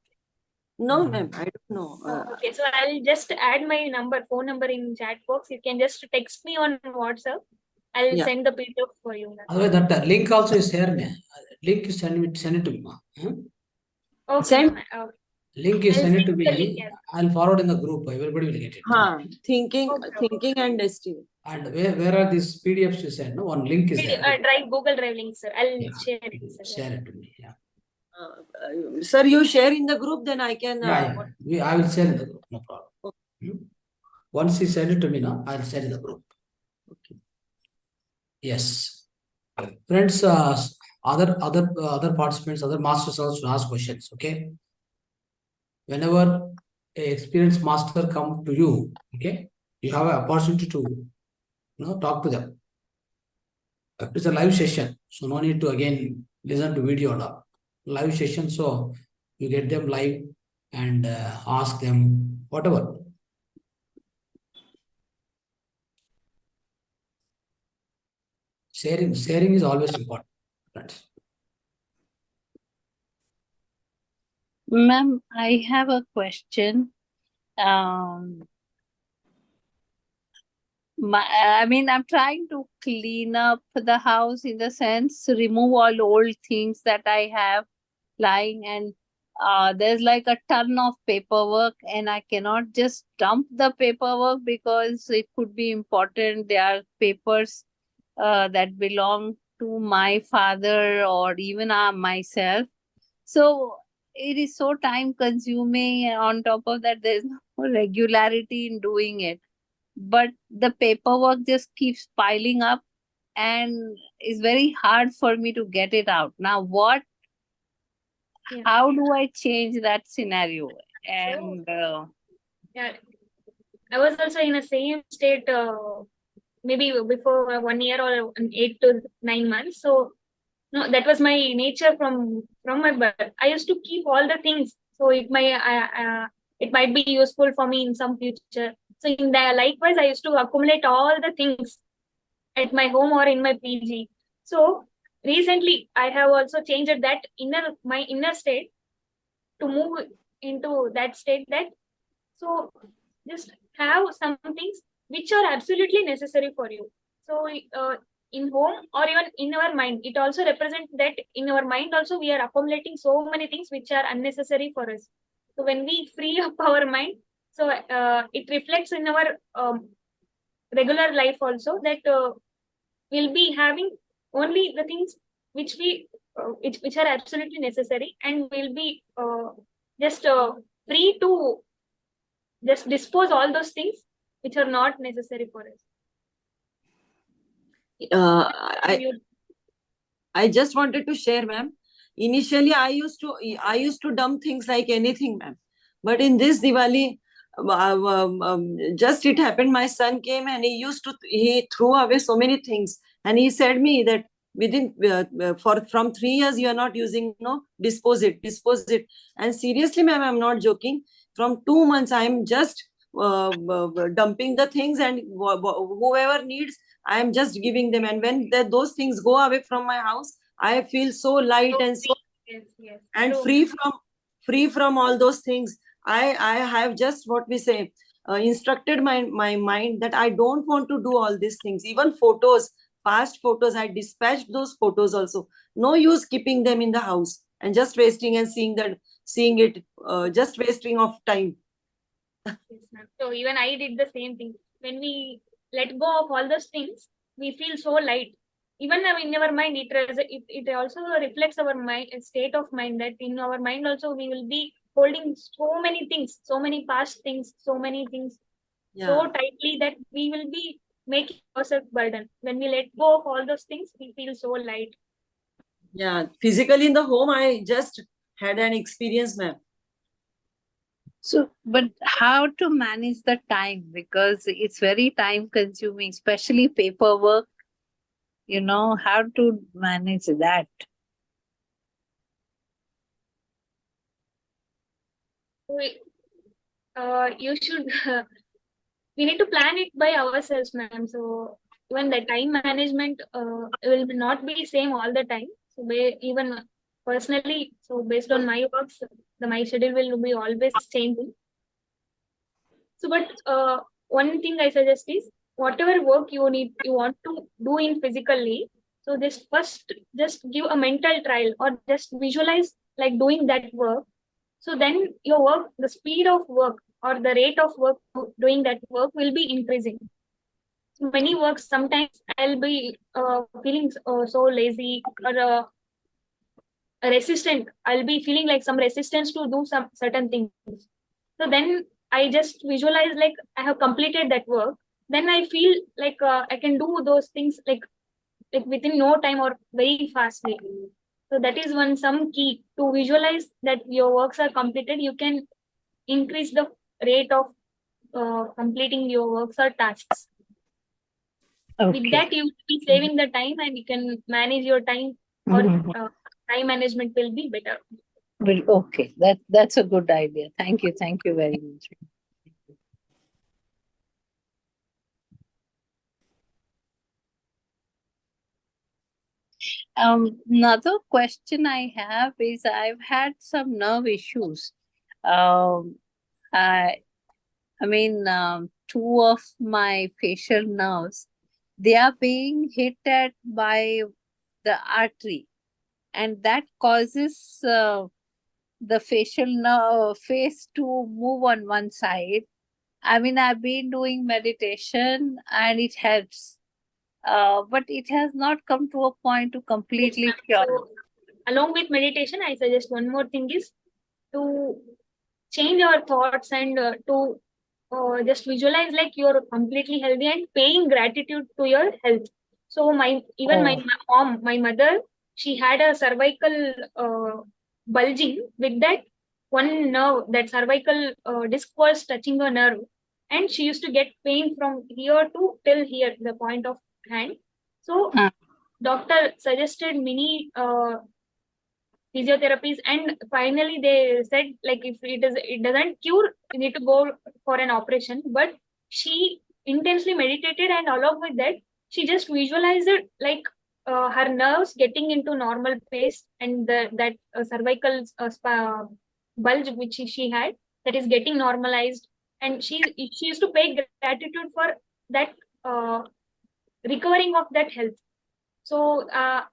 No, ma'am, I don't know. Okay, so I'll just add my phone number in chat box. You can just text me on WhatsApp. I'll send the PDF for you. That link also is here. Link is send it to me. Okay. Send. Link is send it to me. I'll forward in the group. Everybody will get it. Thinking and Destiny. And where are these PDFs you send? No, one link is there. Google Drive link, sir. I'll share it, sir. Share it to me. Yeah. Sir, you share in the group, then I can. I will share in the group. No problem. Okay. Once you send it to me now, I'll share in the group. Okay. Yes, friends. Other participants, other masters also ask questions. Okay. Whenever a experienced master come to you, okay, you have an opportunity to talk to them. It's a live session, so no need to again listen to video or live session. So you get them live and ask them whatever. Sharing is always important, friends. Ma'am, I have a question. Um, I'm trying to clean up the house, in the sense, remove all old things that I have lying, and there's like a ton of paperwork, and I cannot just dump the paperwork because it could be important. There are papers that belong to my father or even myself. So it is so time consuming, and on top of that, there's no regularity in doing it. But the paperwork just keeps piling up, and it's very hard for me to get it out. Now, Yeah. how do I change that scenario? And Yeah, I was also in the same state, maybe before 1 year or 8 to 9 months. So no, that was my nature from my birth. I used to keep all the things, so it might be useful for me in some future. So in that, likewise, I used to accumulate all the things at my home or in my PG. So recently, I have also changed that my inner state to move into that state, that so just have some things which are absolutely necessary for you. So in home or even in our mind, it also represents that in our mind also we are accumulating so many things which are unnecessary for us. So when we free up our mind, so it reflects in our regular life also, that we'll be having only the things which we which are absolutely necessary, and we'll be just free to just dispose all those things which are not necessary for us. I just wanted to share, ma'am. Initially, I used to dump things like anything, ma'am. But in this Diwali, just it happened. My son came and he threw away so many things, and he said me that within from 3 years you are not using, dispose it. And seriously, ma'am, I'm not joking. From 2 months, I am just dumping the things, and whoever needs, I am just giving them. And when those things go away from my house, I feel so light and so yes. and So, free from all those things. I have just, what we say, instructed my mind that I don't want to do all these things. Even photos, past photos, I dispatched those photos also. No use keeping them in the house and just wasting and seeing it, just wasting of time. yes, ma'am. So even I did the same thing. When we let go of all those things, we feel so light. Even in our mind, it also reflects our mind, state of mind, that in our mind also we will be holding so many things, so many past things, so many things so tightly that we will be making ourselves burden. When we let go of all those things, we feel so light. Yeah, physically in the home, I just had an experience, ma'am. so, but how to manage the time? Because it's very time consuming, especially paperwork. How to manage that? You should we need to plan it by ourselves, ma'am. So even the time management will not be same all the time. So even personally, so based on my works, my schedule will be always changing. So, but one thing I suggest is, whatever work you want to do in physically, so just give a mental trial or just visualize like doing that work. So then your work, the speed of work or the rate of work doing that work will be increasing. So many works, sometimes I'll be feeling so lazy or resistant. I'll be feeling like some resistance to do some certain things. So then I just visualize like I have completed that work. Then I feel like I can do those things like within no time or very fastly. So that is some key to visualize that your works are completed. You can increase the rate of completing your works or tasks. Okay. With that, you will be saving the time and you can manage your time, or time management will be better. Well, okay, that's a good idea. Thank you very much. Another question I have is I've had some nerve issues. Um, I mean, two of my facial nerves, they are being hit at by the artery, and that causes the facial nerve face to move on one side. I mean, I've been doing meditation and it helps, but it has not come to a point to Yes, completely ma'am. cure. So, along with meditation, I suggest one more thing is to change your thoughts and to just visualize like you're completely healthy and paying gratitude to your health. So my mom, my mother, she had a cervical bulging with that one nerve. That cervical disc was touching a nerve, and she used to get pain from here to till here, the point of hand. So Uh, doctor suggested many physiotherapies, and finally they said like if it doesn't cure, you need to go for an operation. But she intensely meditated, and along with that she just visualized it like her nerves getting into normal pace, and that cervical bulge which she had, that is getting normalized, and she used to pay gratitude for that uh, recovering of that health. So I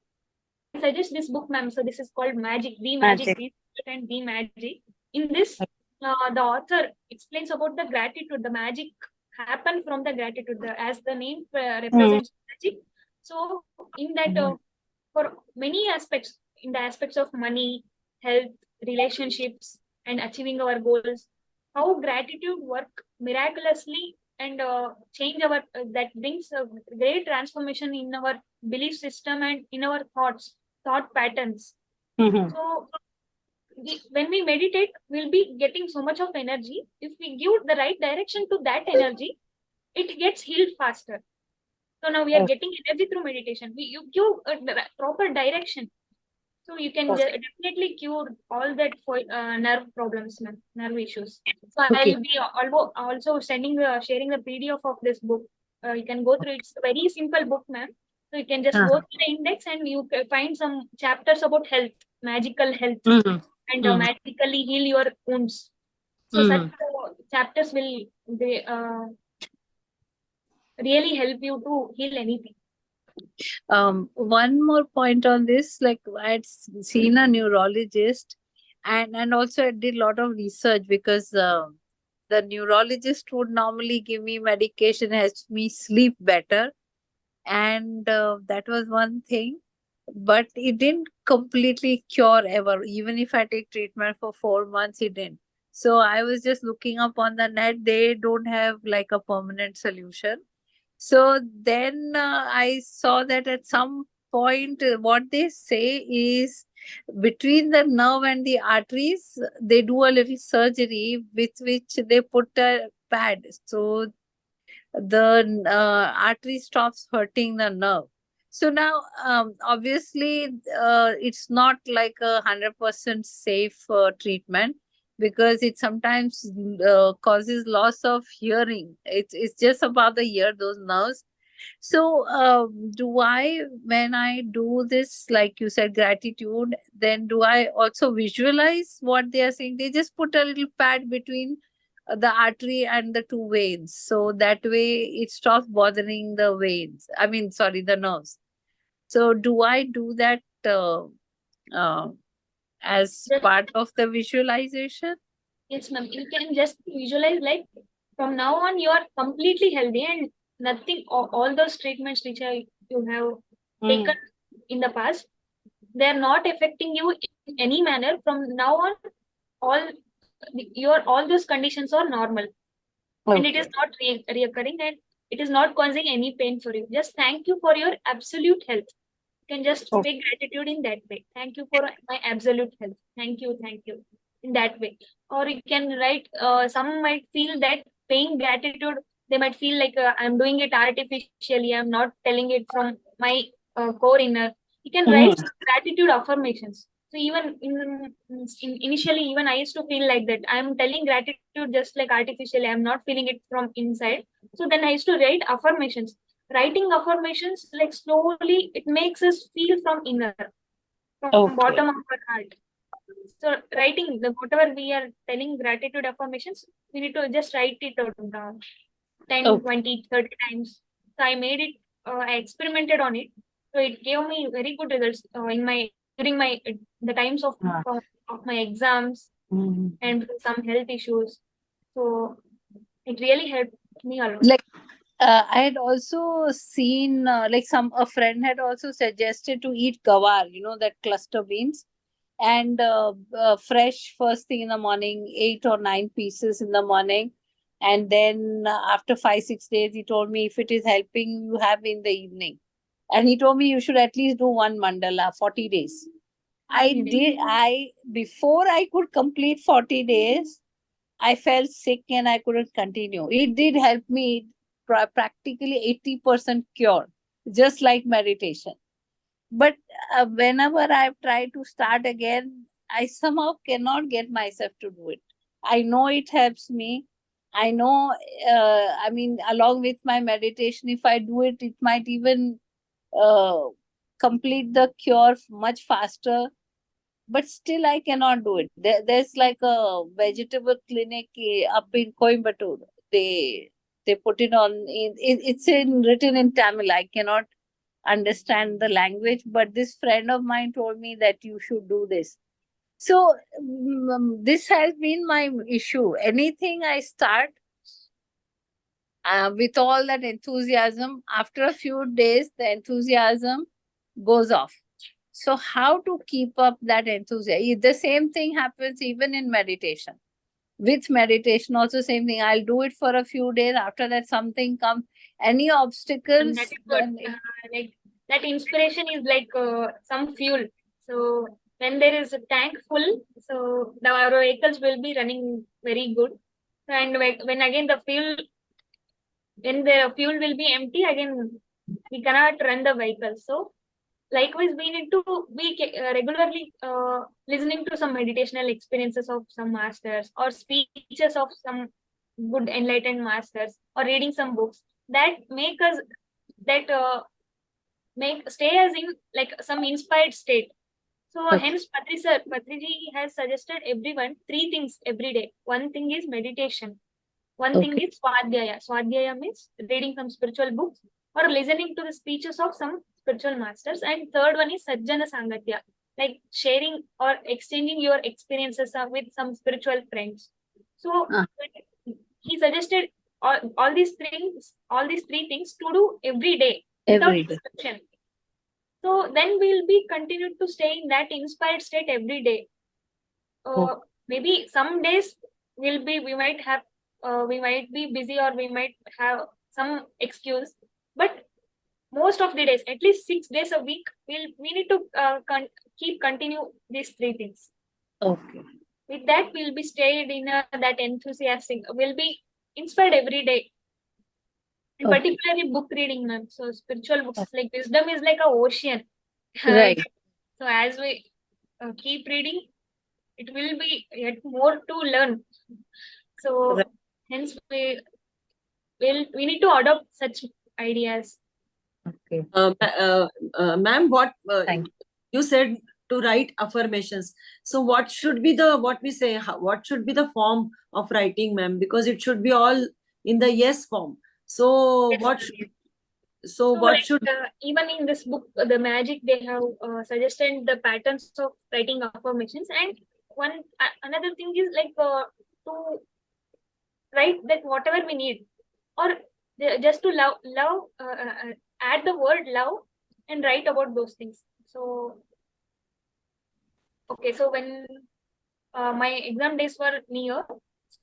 suggest this book, ma'am. So this is called Magic, The Magic, Magic. and The Magic. In this, the author explains about the gratitude. The magic happen from the gratitude, as the name represents magic. So in that, for many aspects, in the aspects of money, health, relationships, and achieving our goals, how gratitude work miraculously and change our that brings a great transformation in our belief system and in our thought patterns. Mhm. So when we meditate, we'll be getting so much of energy. If we give the right direction to that energy, it gets healed faster. So now we are getting energy through meditation. You give the proper direction, so you can definitely cure all that for nerve problems, nerve issues. So Okay. I'll be also sending sharing the PDF of this book. You can go through. It's a very simple book, ma'am. So you can just go through the index and you can find some chapters about health, magical health, Mhm. and magically heal your wounds. So such chapters will they really help you to heal anything. One more point on this, like I had seen a neurologist, and also I did a lot of research because the neurologist would normally give me medication, helps me sleep better, and that was one thing, but it didn't completely cure ever. Even if I take treatment for 4 months, it didn't. So I was just looking up on the net, they don't have like a permanent solution. So then I saw that at some point, what they say is between the nerve and the arteries, they do a little surgery with which they put a pad. So the artery stops hurting the nerve. So now, obviously, it's not like 100% safe treatment because it sometimes causes loss of hearing. It's just about the ear, those nerves. So, do I, when I do this, like you said, gratitude, then do I also visualize what they are saying? They just put a little pad between the artery and the two veins. So that way it stops bothering the veins. I mean, sorry, the nerves. So, do I do that uh, as Just, part of the visualization? yes, ma'am. You can just visualize like from now on you are completely healthy and nothing. All those treatments which you have taken in the past, they are not affecting you in any manner. From now on, all all those conditions are normal, and it is Okay. not reoccurring, and it is not causing any pain for you. Just thank you for your absolute health. You can just Okay. pay gratitude in that way. Thank you for my absolute health. Thank you in that way. Or you can write. Some might feel that paying gratitude. They might feel like I'm doing it artificially. I'm not telling it from my core inner. You can write some gratitude affirmations. So even initially, even I used to feel like that. I'm telling gratitude just like artificially. I'm not feeling it from inside. So then I used to write affirmations. writing affirmations, like slowly, it makes us feel from inner, from Okay. bottom of our heart. So writing whatever we are telling gratitude affirmations, we need to just write it down 10, Okay. 20, 30 times. So I made it, I experimented on it. So it gave me very good results during the times of my exams and some health issues. So it really helped me a lot. Like I had also seen like a friend had also suggested to eat gawar, that cluster beans, and fresh first thing in the morning, 8 or 9 pieces in the morning, and then after 5-6 days, he told me if it is helping, you have in the evening, and he told me you should at least do one mandala 40 days. Before I could complete 40 days, I felt sick and I couldn't continue. It did help me, practically 80% cure, just like meditation. But whenever I've tried to start again, I somehow cannot get myself to do it. I know it helps me. I know, along with my meditation, if I do it, it might even complete the cure much faster. But still, I cannot do it. There's like a vegetable clinic up in Coimbatore. They put it on. It's written in Tamil. I cannot understand the language, but this friend of mine told me that you should do this. So this has been my issue. Anything I start with all that enthusiasm, after a few days, the enthusiasm goes off. So how to keep up that enthusiasm? The same thing happens even in meditation. With meditation, also same thing. I'll do it for a few days. After that, something comes. Any obstacles? That is good. Like that inspiration is like some fuel. So when there is a tank full, so our vehicles will be running very good. And when again when the fuel will be empty, again we cannot run the vehicle. So likewise, we need to be regularly listening to some meditational experiences of some masters or speeches of some good enlightened masters or reading some books that make us stay as in like some inspired state. So hence Patriji has suggested everyone 3 things every day. One thing is meditation. One thing is Swadhyaya. Swadhyaya means reading some spiritual books or listening to the speeches of some spiritual masters. And third one is Sajjana Sangatya, like sharing or exchanging your experiences with some spiritual friends. So he suggested all these 3 things to do every day without exception. So then we'll be continued to stay in that inspired state every day. Maybe some days we might be busy or we might have some excuse, but most of the days, at least 6 days a week, we need to continue these 3 things. Okay. With that, we'll be stayed in that enthusiastic. We'll be inspired every day. And particularly book reading, ma'am. So spiritual books, like wisdom is like an ocean. Right. So as we keep reading, it will be yet more to learn. So hence we need to adopt such ideas. Okay. Ma'am, what Thank you said to write affirmations. So what should be what should be the form of writing, ma'am? Because it should be all in the yes form. So Yes, what should even in this book, The Magic, they have suggested the patterns of writing affirmations. And another thing is like to write that whatever we need, or just to add the word love and write about those things. So okay, so when my exam days were near,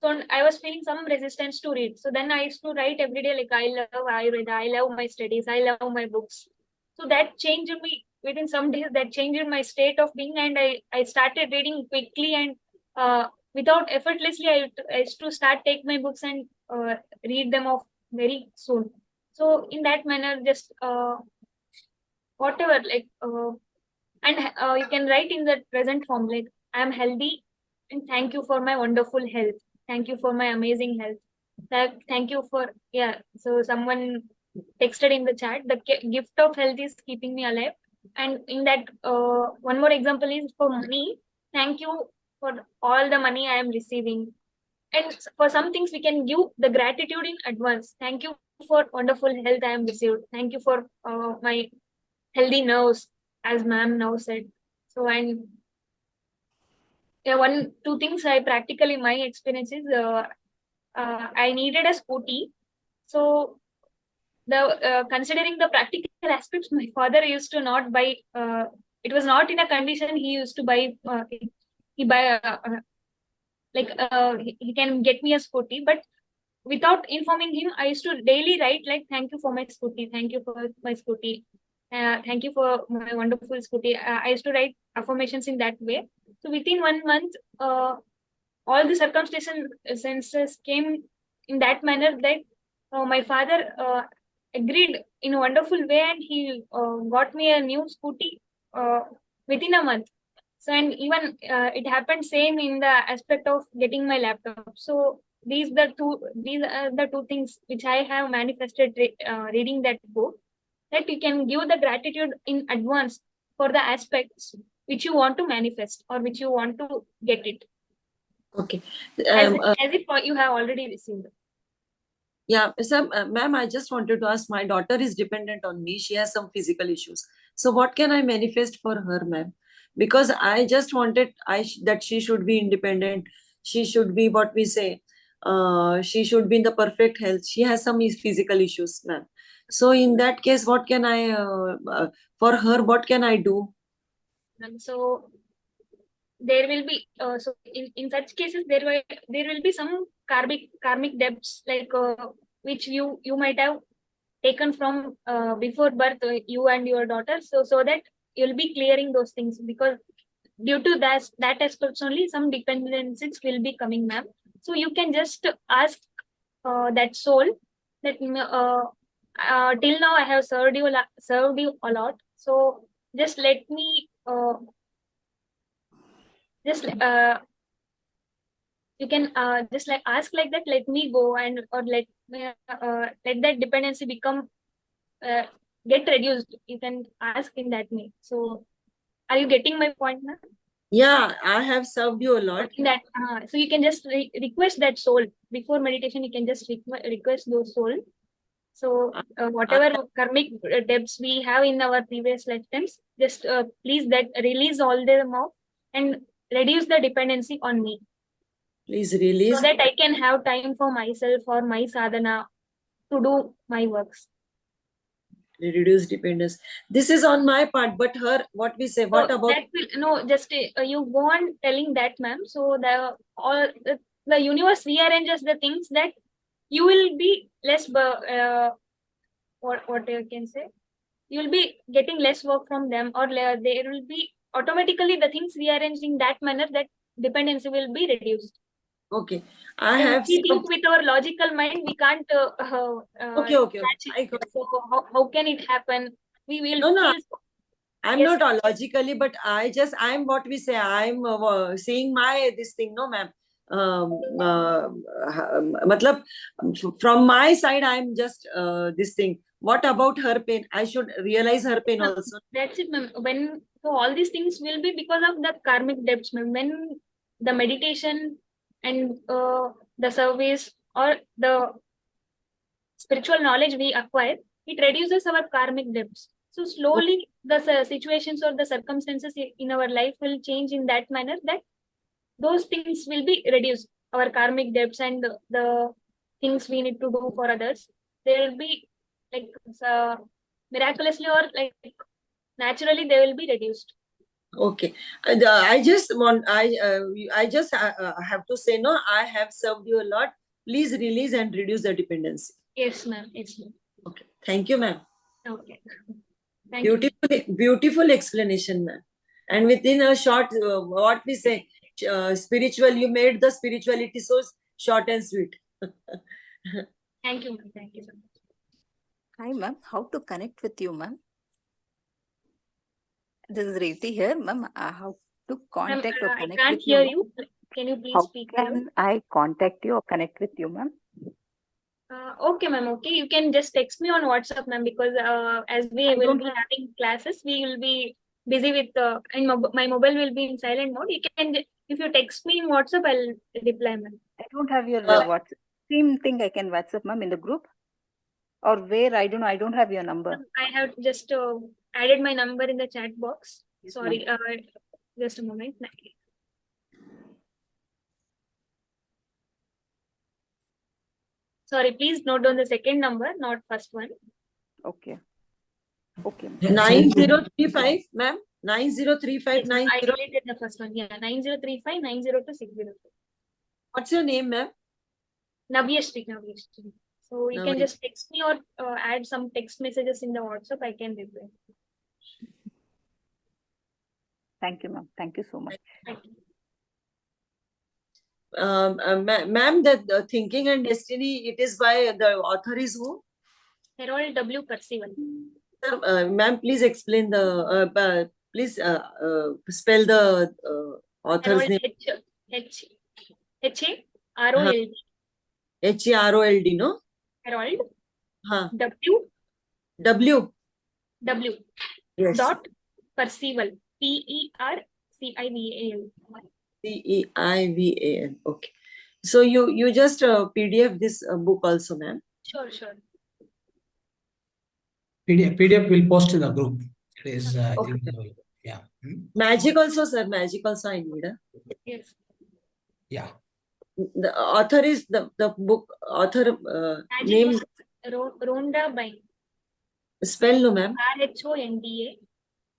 so I was feeling some resistance to read. So then I used to write every day, like, I love Ayurveda, I love my studies, I love my books. So that changed me within some days, that changed my state of being. And I started reading quickly and without effortlessly, I used to take my books and read them off very soon. So in that manner, just whatever, like, and you can write in the present form, like, I am healthy and thank you for my wonderful health. Thank you for my amazing health. Thank you for, so someone texted in the chat. The gift of health is keeping me alive. And in that, one more example is for money. Thank you for all the money I am receiving. And for some things, we can give the gratitude in advance. Thank you for wonderful health I am received. Thank you for my healthy nerves, as ma'am now said. So, and yeah, two things I practically my experience is I needed a scooty. So considering the practical aspects, my father used to not buy. It was not in a condition he used to buy. He buy he can get me a scooty, but without informing him, I used to daily write like, "Thank you for my scooty. Thank you for my scooty. Thank you for my wonderful scooty." I used to write affirmations in that way. So within 1 month, all the circumstances came in that manner that my father agreed in a wonderful way, and he got me a new scooty within a month. So, and even it happened same in the aspect of getting my laptop. So these are the two things which I have manifested reading that book, that you can give the gratitude in advance for the aspects which you want to manifest or which you want to get it, Okay. as if you have already received. Yeah, so ma'am, I just wanted to ask, my daughter is dependent on me. She has some physical issues. So what can I manifest for her, ma'am? Because I just wanted that she should be independent. She should be what we say. She should be in the perfect health. She has some physical issues, ma'am. So in that case, what can I for her? What can I do? So there will be so in such cases there will be some karmic debts, like which you might have taken from before birth, you and your daughter, so that you'll be clearing those things, because due to that aspects only some dependencies will be coming, ma'am. So you can just ask that soul that till now I have served you a lot, so just let me just you can just like ask like that, let me go, and or let that dependency become get reduced. You can ask in that way. So are you getting my point now? Yeah, I have served you a lot. That so you can just request that soul before meditation. You can just request those soul. So whatever karmic debts we have in our previous lifetimes, just please that release all them off and reduce the dependency on me. Please release. So that I can have time for myself or my sadhana to do my works. Reduce dependence. This is on my part, but her, what we say, what about? That will, no, just you go on telling that, ma'am. So the universe rearranges the things that you will be less, what you can say, you will be getting less work from them, or there will be automatically the things rearranged in that manner that dependency will be reduced. Okay, We think with our logical mind, we can't. Okay. So how can it happen? We will. No. I'm not logically, but I'm what we say. I'm seeing this thing. No, ma'am. Matlab, from my side, I'm just this thing. What about her pain? I should realize her pain also. That's it, ma'am. So all these things will be because of the karmic debts, ma'am. When the meditation and the service or the spiritual knowledge we acquire, it reduces our karmic debts. So slowly the situations or the circumstances in our life will change in that manner that those things will be reduced. Our karmic debts and the things we need to do for others, they will be like miraculously or like naturally they will be reduced. Okay, I just have to say, no, I have served you a lot. Please release and reduce the dependency. Yes, ma'am. Yes, ma'am. Okay, thank you, ma'am. Okay. Thank you. Beautiful explanation, ma'am. And within a short, what we say, spiritual, you made the spirituality so short and sweet. Thank you, ma'am. Thank you so much. Hi, ma'am. How to connect with you, ma'am? This is Reeti here, ma'am. How to contact or connect with you? I can't hear you. Can you please speak? How can I contact you or connect with you, ma'am? Okay, ma'am. Okay, you can just text me on WhatsApp, ma'am, because as we I will don't be have- having classes, we will be busy with and my mobile will be in silent mode. You can, if you text me in WhatsApp, I'll reply, ma'am. I don't have your Uh, WhatsApp. Same thing I can WhatsApp, ma'am, in the group. Or where, I don't know, I don't have your number. I have just added my number in the chat box. Yes, Sorry, just a moment. Sorry, please note down the second number, not first one. Okay. Okay. Yeah, so 9035, ma'am. 9035 Yes, I 90. deleted the first one. Yeah, 9035 902 602. What's your name, ma'am? Navyasri. So you can Navyasri. just text me or add some text messages in the WhatsApp. I can reply. Thank you, ma'am. Thank you so much. Thank you. Ma'am, that Thinking and Destiny, it is by the author is who? Harold W. Percival. Ma'am, please explain please spell the author's Harold name. H-A-R-O-L-D. Herold, no? Harold Huh. W. Yes. Dot Percival. Percival. Ceivan. Okay. So you just PDF this book also, ma'am. Sure. PDF will post in the group. It is, I Okay. think, yeah. Magic also, sir. Magic also I need. Yes. Yeah. The author is the book author name. Rhonda Byrne. Spell no, ma'am. RHONDA.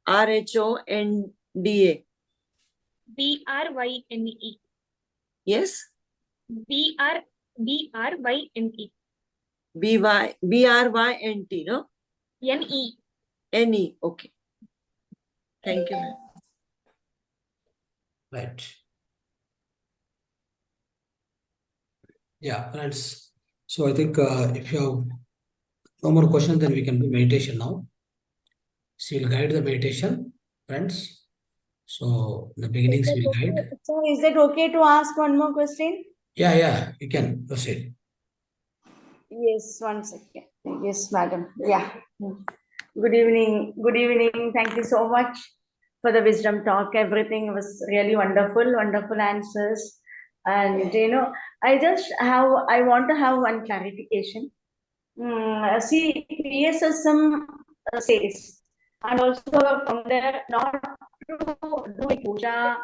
RHONDA. BRYNE. Yes. BRYNE. BRYNT, no? NE. NE. Okay. Thank you, ma'am. Right. Yeah, friends. So I think if you have no more questions, then we can do meditation now. She will guide the meditation, friends. So in the beginning, she will guide. So is it okay to ask one more question? Yeah, you can proceed. Yes, 1 second. Yes, madam. Yeah. Good evening. Good evening. Thank you so much for the wisdom talk. Everything was really wonderful answers. And I want to have one clarification. See, PSSM says, and also from there, not to do puja,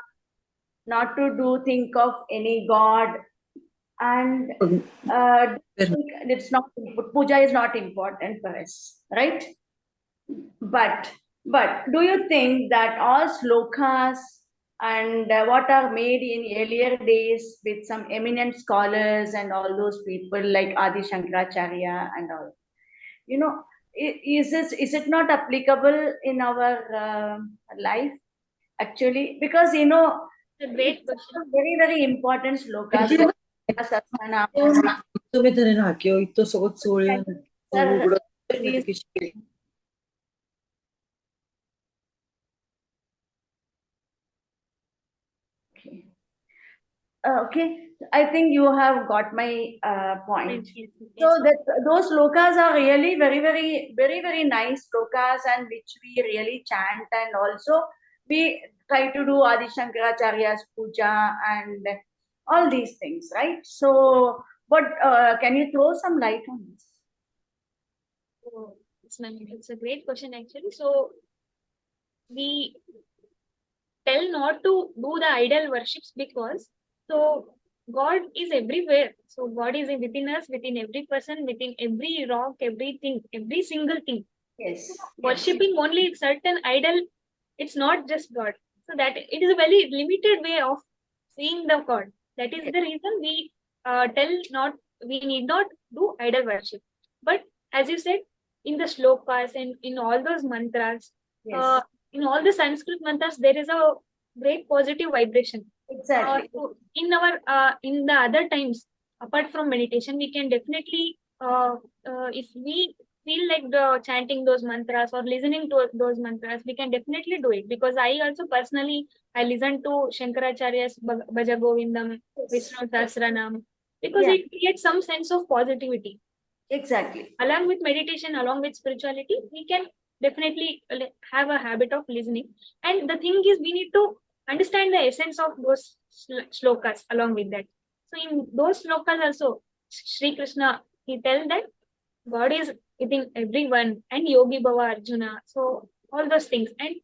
not to think of any god, and it's not, puja is not important for us, right? But do you think that all slokas and what are made in earlier days with some eminent scholars and all those people like Adi Shankaracharya and all, is it not applicable in our life actually? Because It's a great it's question. very, very important slokas. Sasana. Sir, please. Okay, I think you have got my point. Yes. So those slokas are really very, very, very, very nice slokas, and which we really chant, and also we try to do Adi Shankaracharya's puja and all these things, right? So, but can you throw some light on this? So, it's a great question actually. So we tell not to do the idol worships because God is everywhere. So God is within us, within every person, within every rock, everything, every single thing. Yes. Worshipping only certain idol, it's not just God. So that it is a very limited way of seeing the God. That is the reason we we need not do idol worship. But as you said, in the slokas and in all those mantras, Yes. in all the Sanskrit mantras, there is a great positive vibration. Exactly. So in the other times, apart from meditation, we can definitely, if we feel like chanting those mantras or listening to those mantras, we can definitely do it. Because I also personally, I listen to Shankaracharya's Bhaja Govindam, Vishnu Sahasranam, because it creates some sense of positivity. Exactly. Along with meditation, along with spirituality, we can definitely have a habit of listening. And the thing is, we need to understand the essence of those shlokas along with that. So in those shlokas also, Sri Krishna, he tells that God is within everyone and Yogi Bhava Arjuna. So all those things. And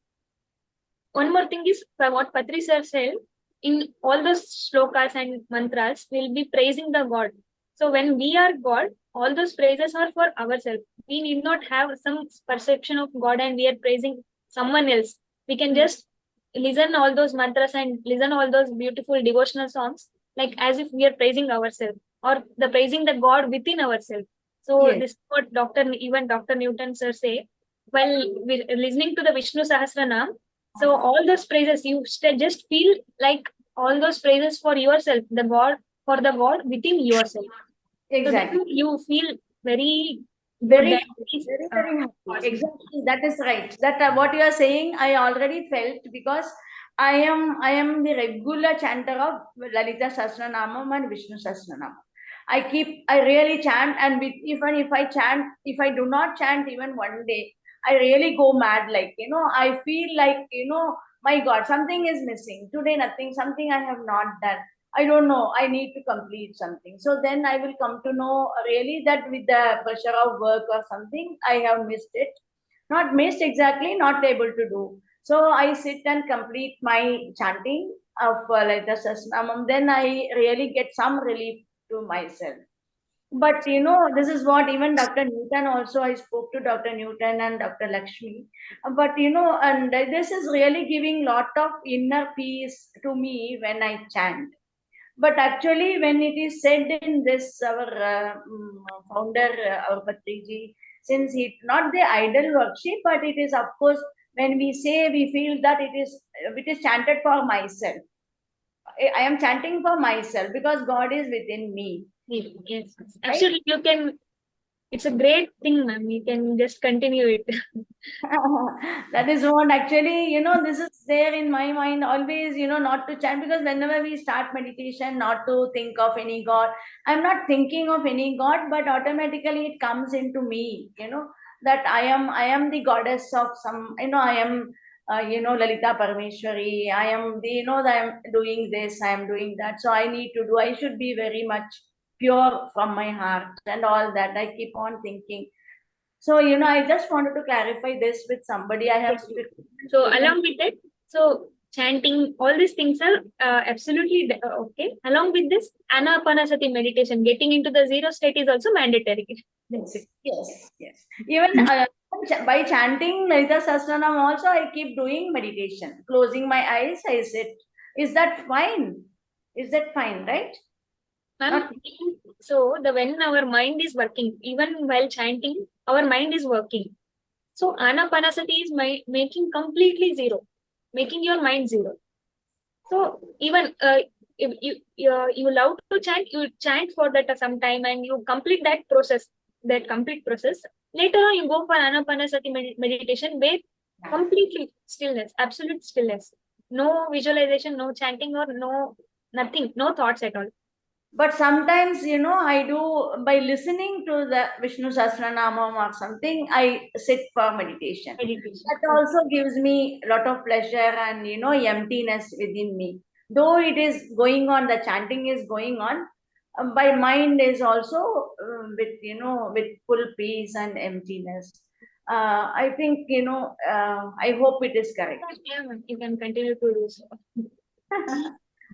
one more thing is what Patri sir said, in all those shlokas and mantras, we'll be praising the God. So when we are God, all those praises are for ourselves. We need not have some perception of God and we are praising someone else. We can just listen all those mantras and listen all those beautiful devotional songs, like as if we are praising ourselves or the praising the God within ourselves. So Yes. this is what even Dr. Newton sir say. While listening to the Vishnu Sahasranam, so all those praises, you just feel like all those praises for yourself, the God within yourself. Exactly. So you feel very good Very, and very, very happy. positive. Exactly. That is right. That what you are saying, I already felt, because I am the regular chanter of Lalita Sahasranamam and Vishnu Sahasranamam. I really chant, and even if I chant, if I do not chant even one day, I really go mad. Like, I feel like, my God, something is missing. Today, nothing, something I have not done. I don't know. I need to complete something. So then I will come to know really that with the pressure of work or something, I have missed it. Not missed exactly, not able to do. So I sit and complete my chanting of like the Sasnamam. Then I really get some relief to myself. But this is what even Dr. Newton also, I spoke to Dr. Newton and Dr. Lakshmi. But and this is really giving lot of inner peace to me when I chant. But actually, when it is said in this, our founder, our Patriji, since it not the idol worship, but it is, of course, when we say, we feel that it is chanted for myself. I am chanting for myself because God is within me. Yes, absolutely. You can. It's a great thing, ma'am. You can just continue it. That is what actually, this is there in my mind always, not to chant, because whenever we start meditation, not to think of any God. I'm not thinking of any God, but automatically it comes into me, that I am the goddess of some, I am, Lalita Parmeshwari. I am the, that I am doing this, I am doing that. So I should be very much pure from my heart and all that. I keep on thinking. So, I just wanted to clarify this with somebody. I have So along with that, so chanting, all these things are absolutely okay. Along with this, anapanasati meditation, getting into the zero state is also mandatory. That's it. Yes, yes. Even by chanting Lalita Sahasranam also, I keep doing meditation. Closing my eyes, I sit. Is that fine? Is that fine, right? Ma'am, so when our mind is working, even while chanting, our mind is working. So anapanasati is making completely zero, making your mind zero. So even if you love to chant, you chant for that some time and you complete that process, Later on, you go for anapanasati meditation where completely stillness, absolute stillness, no visualization, no chanting or no nothing, no thoughts at all. But sometimes, I do, by listening to the Vishnu Sahasranamam or something, I sit for meditation. That also gives me a lot of pleasure and, emptiness within me. Though it is going on, the chanting is going on, my mind is also with full peace and emptiness. I think, I hope it is correct. Yeah, you can continue to do so.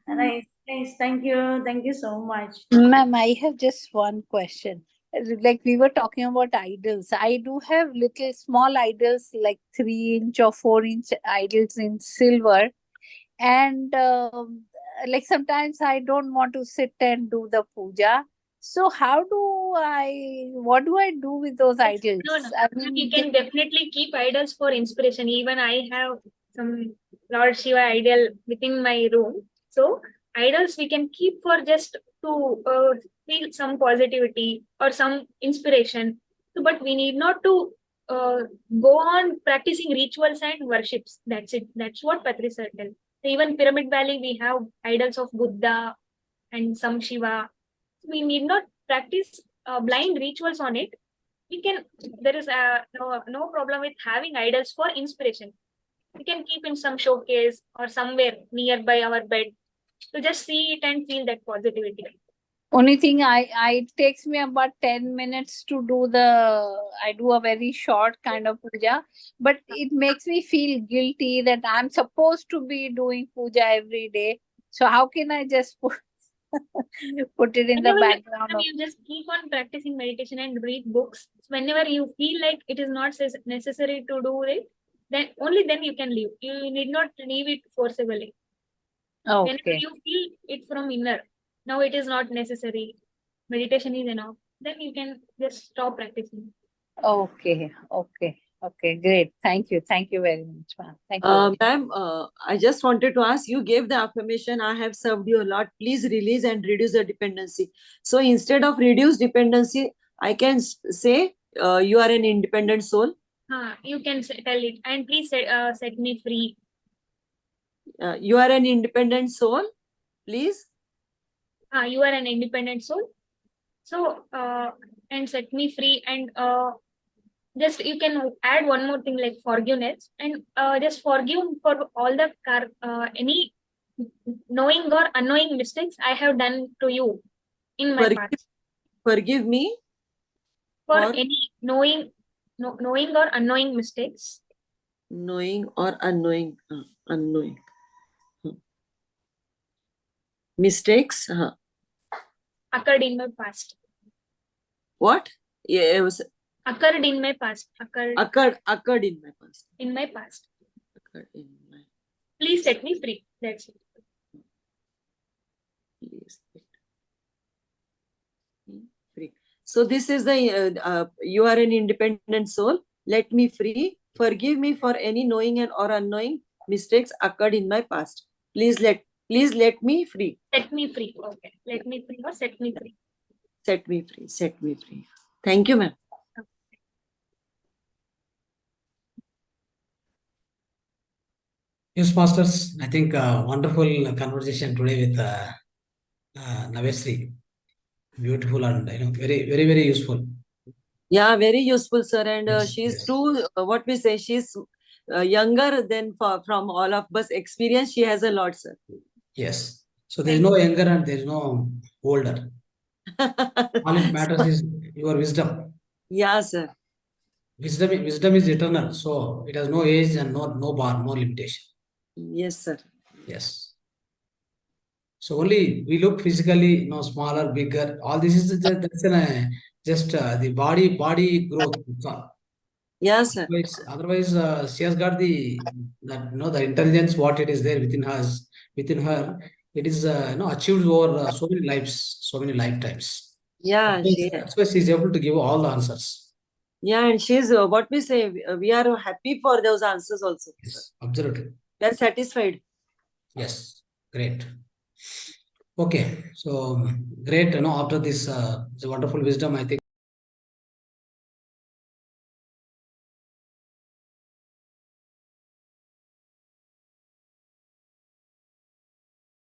Nice, nice. Thank you. Thank you so much. Ma'am, I have just one question. Like we were talking about idols. I do have little small idols, like 3-inch or 4-inch idols in silver. And like sometimes I don't want to sit and do the puja. So what do I do with those idols? No. I mean, You can definitely keep idols for inspiration. Even I have some Lord Shiva idol within my room. So idols we can keep for just to feel some positivity or some inspiration. So, but we need not to go on practicing rituals and worships. That's it. That's what Patri sir tells. Even Pyramid Valley, we have idols of Buddha and some Shiva. We need not practice blind rituals on it, there is no problem with having idols for inspiration. We can keep in some showcase or somewhere nearby our bed to just see it and feel that positivity. Only thing it takes me about 10 minutes to do I do a very short kind of puja, but it makes me feel guilty that I'm supposed to be doing puja every day. So how can I just put it in the background? You just keep on practicing meditation and read books. Whenever you feel like it is not necessary to do it, then only then you can leave. You need not leave it forcibly. Okay. Whenever you feel it from inner, now it is not necessary, meditation is enough, then you can just stop practicing. Okay, great. Thank you very much, ma'am. Thank you. Ma'am, I just wanted to ask, you gave the affirmation, I have served you a lot, please release and reduce the dependency. So instead of reduce dependency, I can say you are an independent soul. You can tell it, and please set me free. You are an independent soul, please. You are an independent soul. So, and set me free, and just you can add one more thing like forgiveness, and just forgive for all the any knowing or unknowing mistakes I have done to you in my past. Forgive me for any knowing or unknowing mistakes. Knowing or unknowing, mistakes occurred in my past. What? Yeah, it was occurred in my past. Occurred in my past. In my past. Occurred in my. Please set me free. That's it. Please set me free. So this is the you are an independent soul. Let me free. Forgive me for any knowing and or unknowing mistakes occurred in my past. Please let me free. Set me free. Okay. Let me free or set me free. Set me free. Set me free. Thank you, ma'am. Yes, Masters. I think wonderful conversation today with Navyasri. Beautiful and very, very, very useful. Yeah, very useful, sir. And Yes, she's yes. too, what we say, she's younger than from all of us. Experience, she has a lot, sir. Yes. So there is no younger and there is no older. All it matters is your wisdom. Yeah, sir. Wisdom is eternal. So it has no age and no bar, no limitation. Yes, sir. Yes. So only we look physically, smaller, bigger. All this is just the body growth. Yes, sir. Otherwise, she has got the intelligence. What it is there within her, it is achieved over so many lives, so many lifetimes. Yeah, that's why she is able to give all the answers. Yeah, and she's what we say. We are happy for those answers also. Yes, absolutely. We are satisfied. Yes, great. Okay, so great. After this, it's a wonderful wisdom, I think.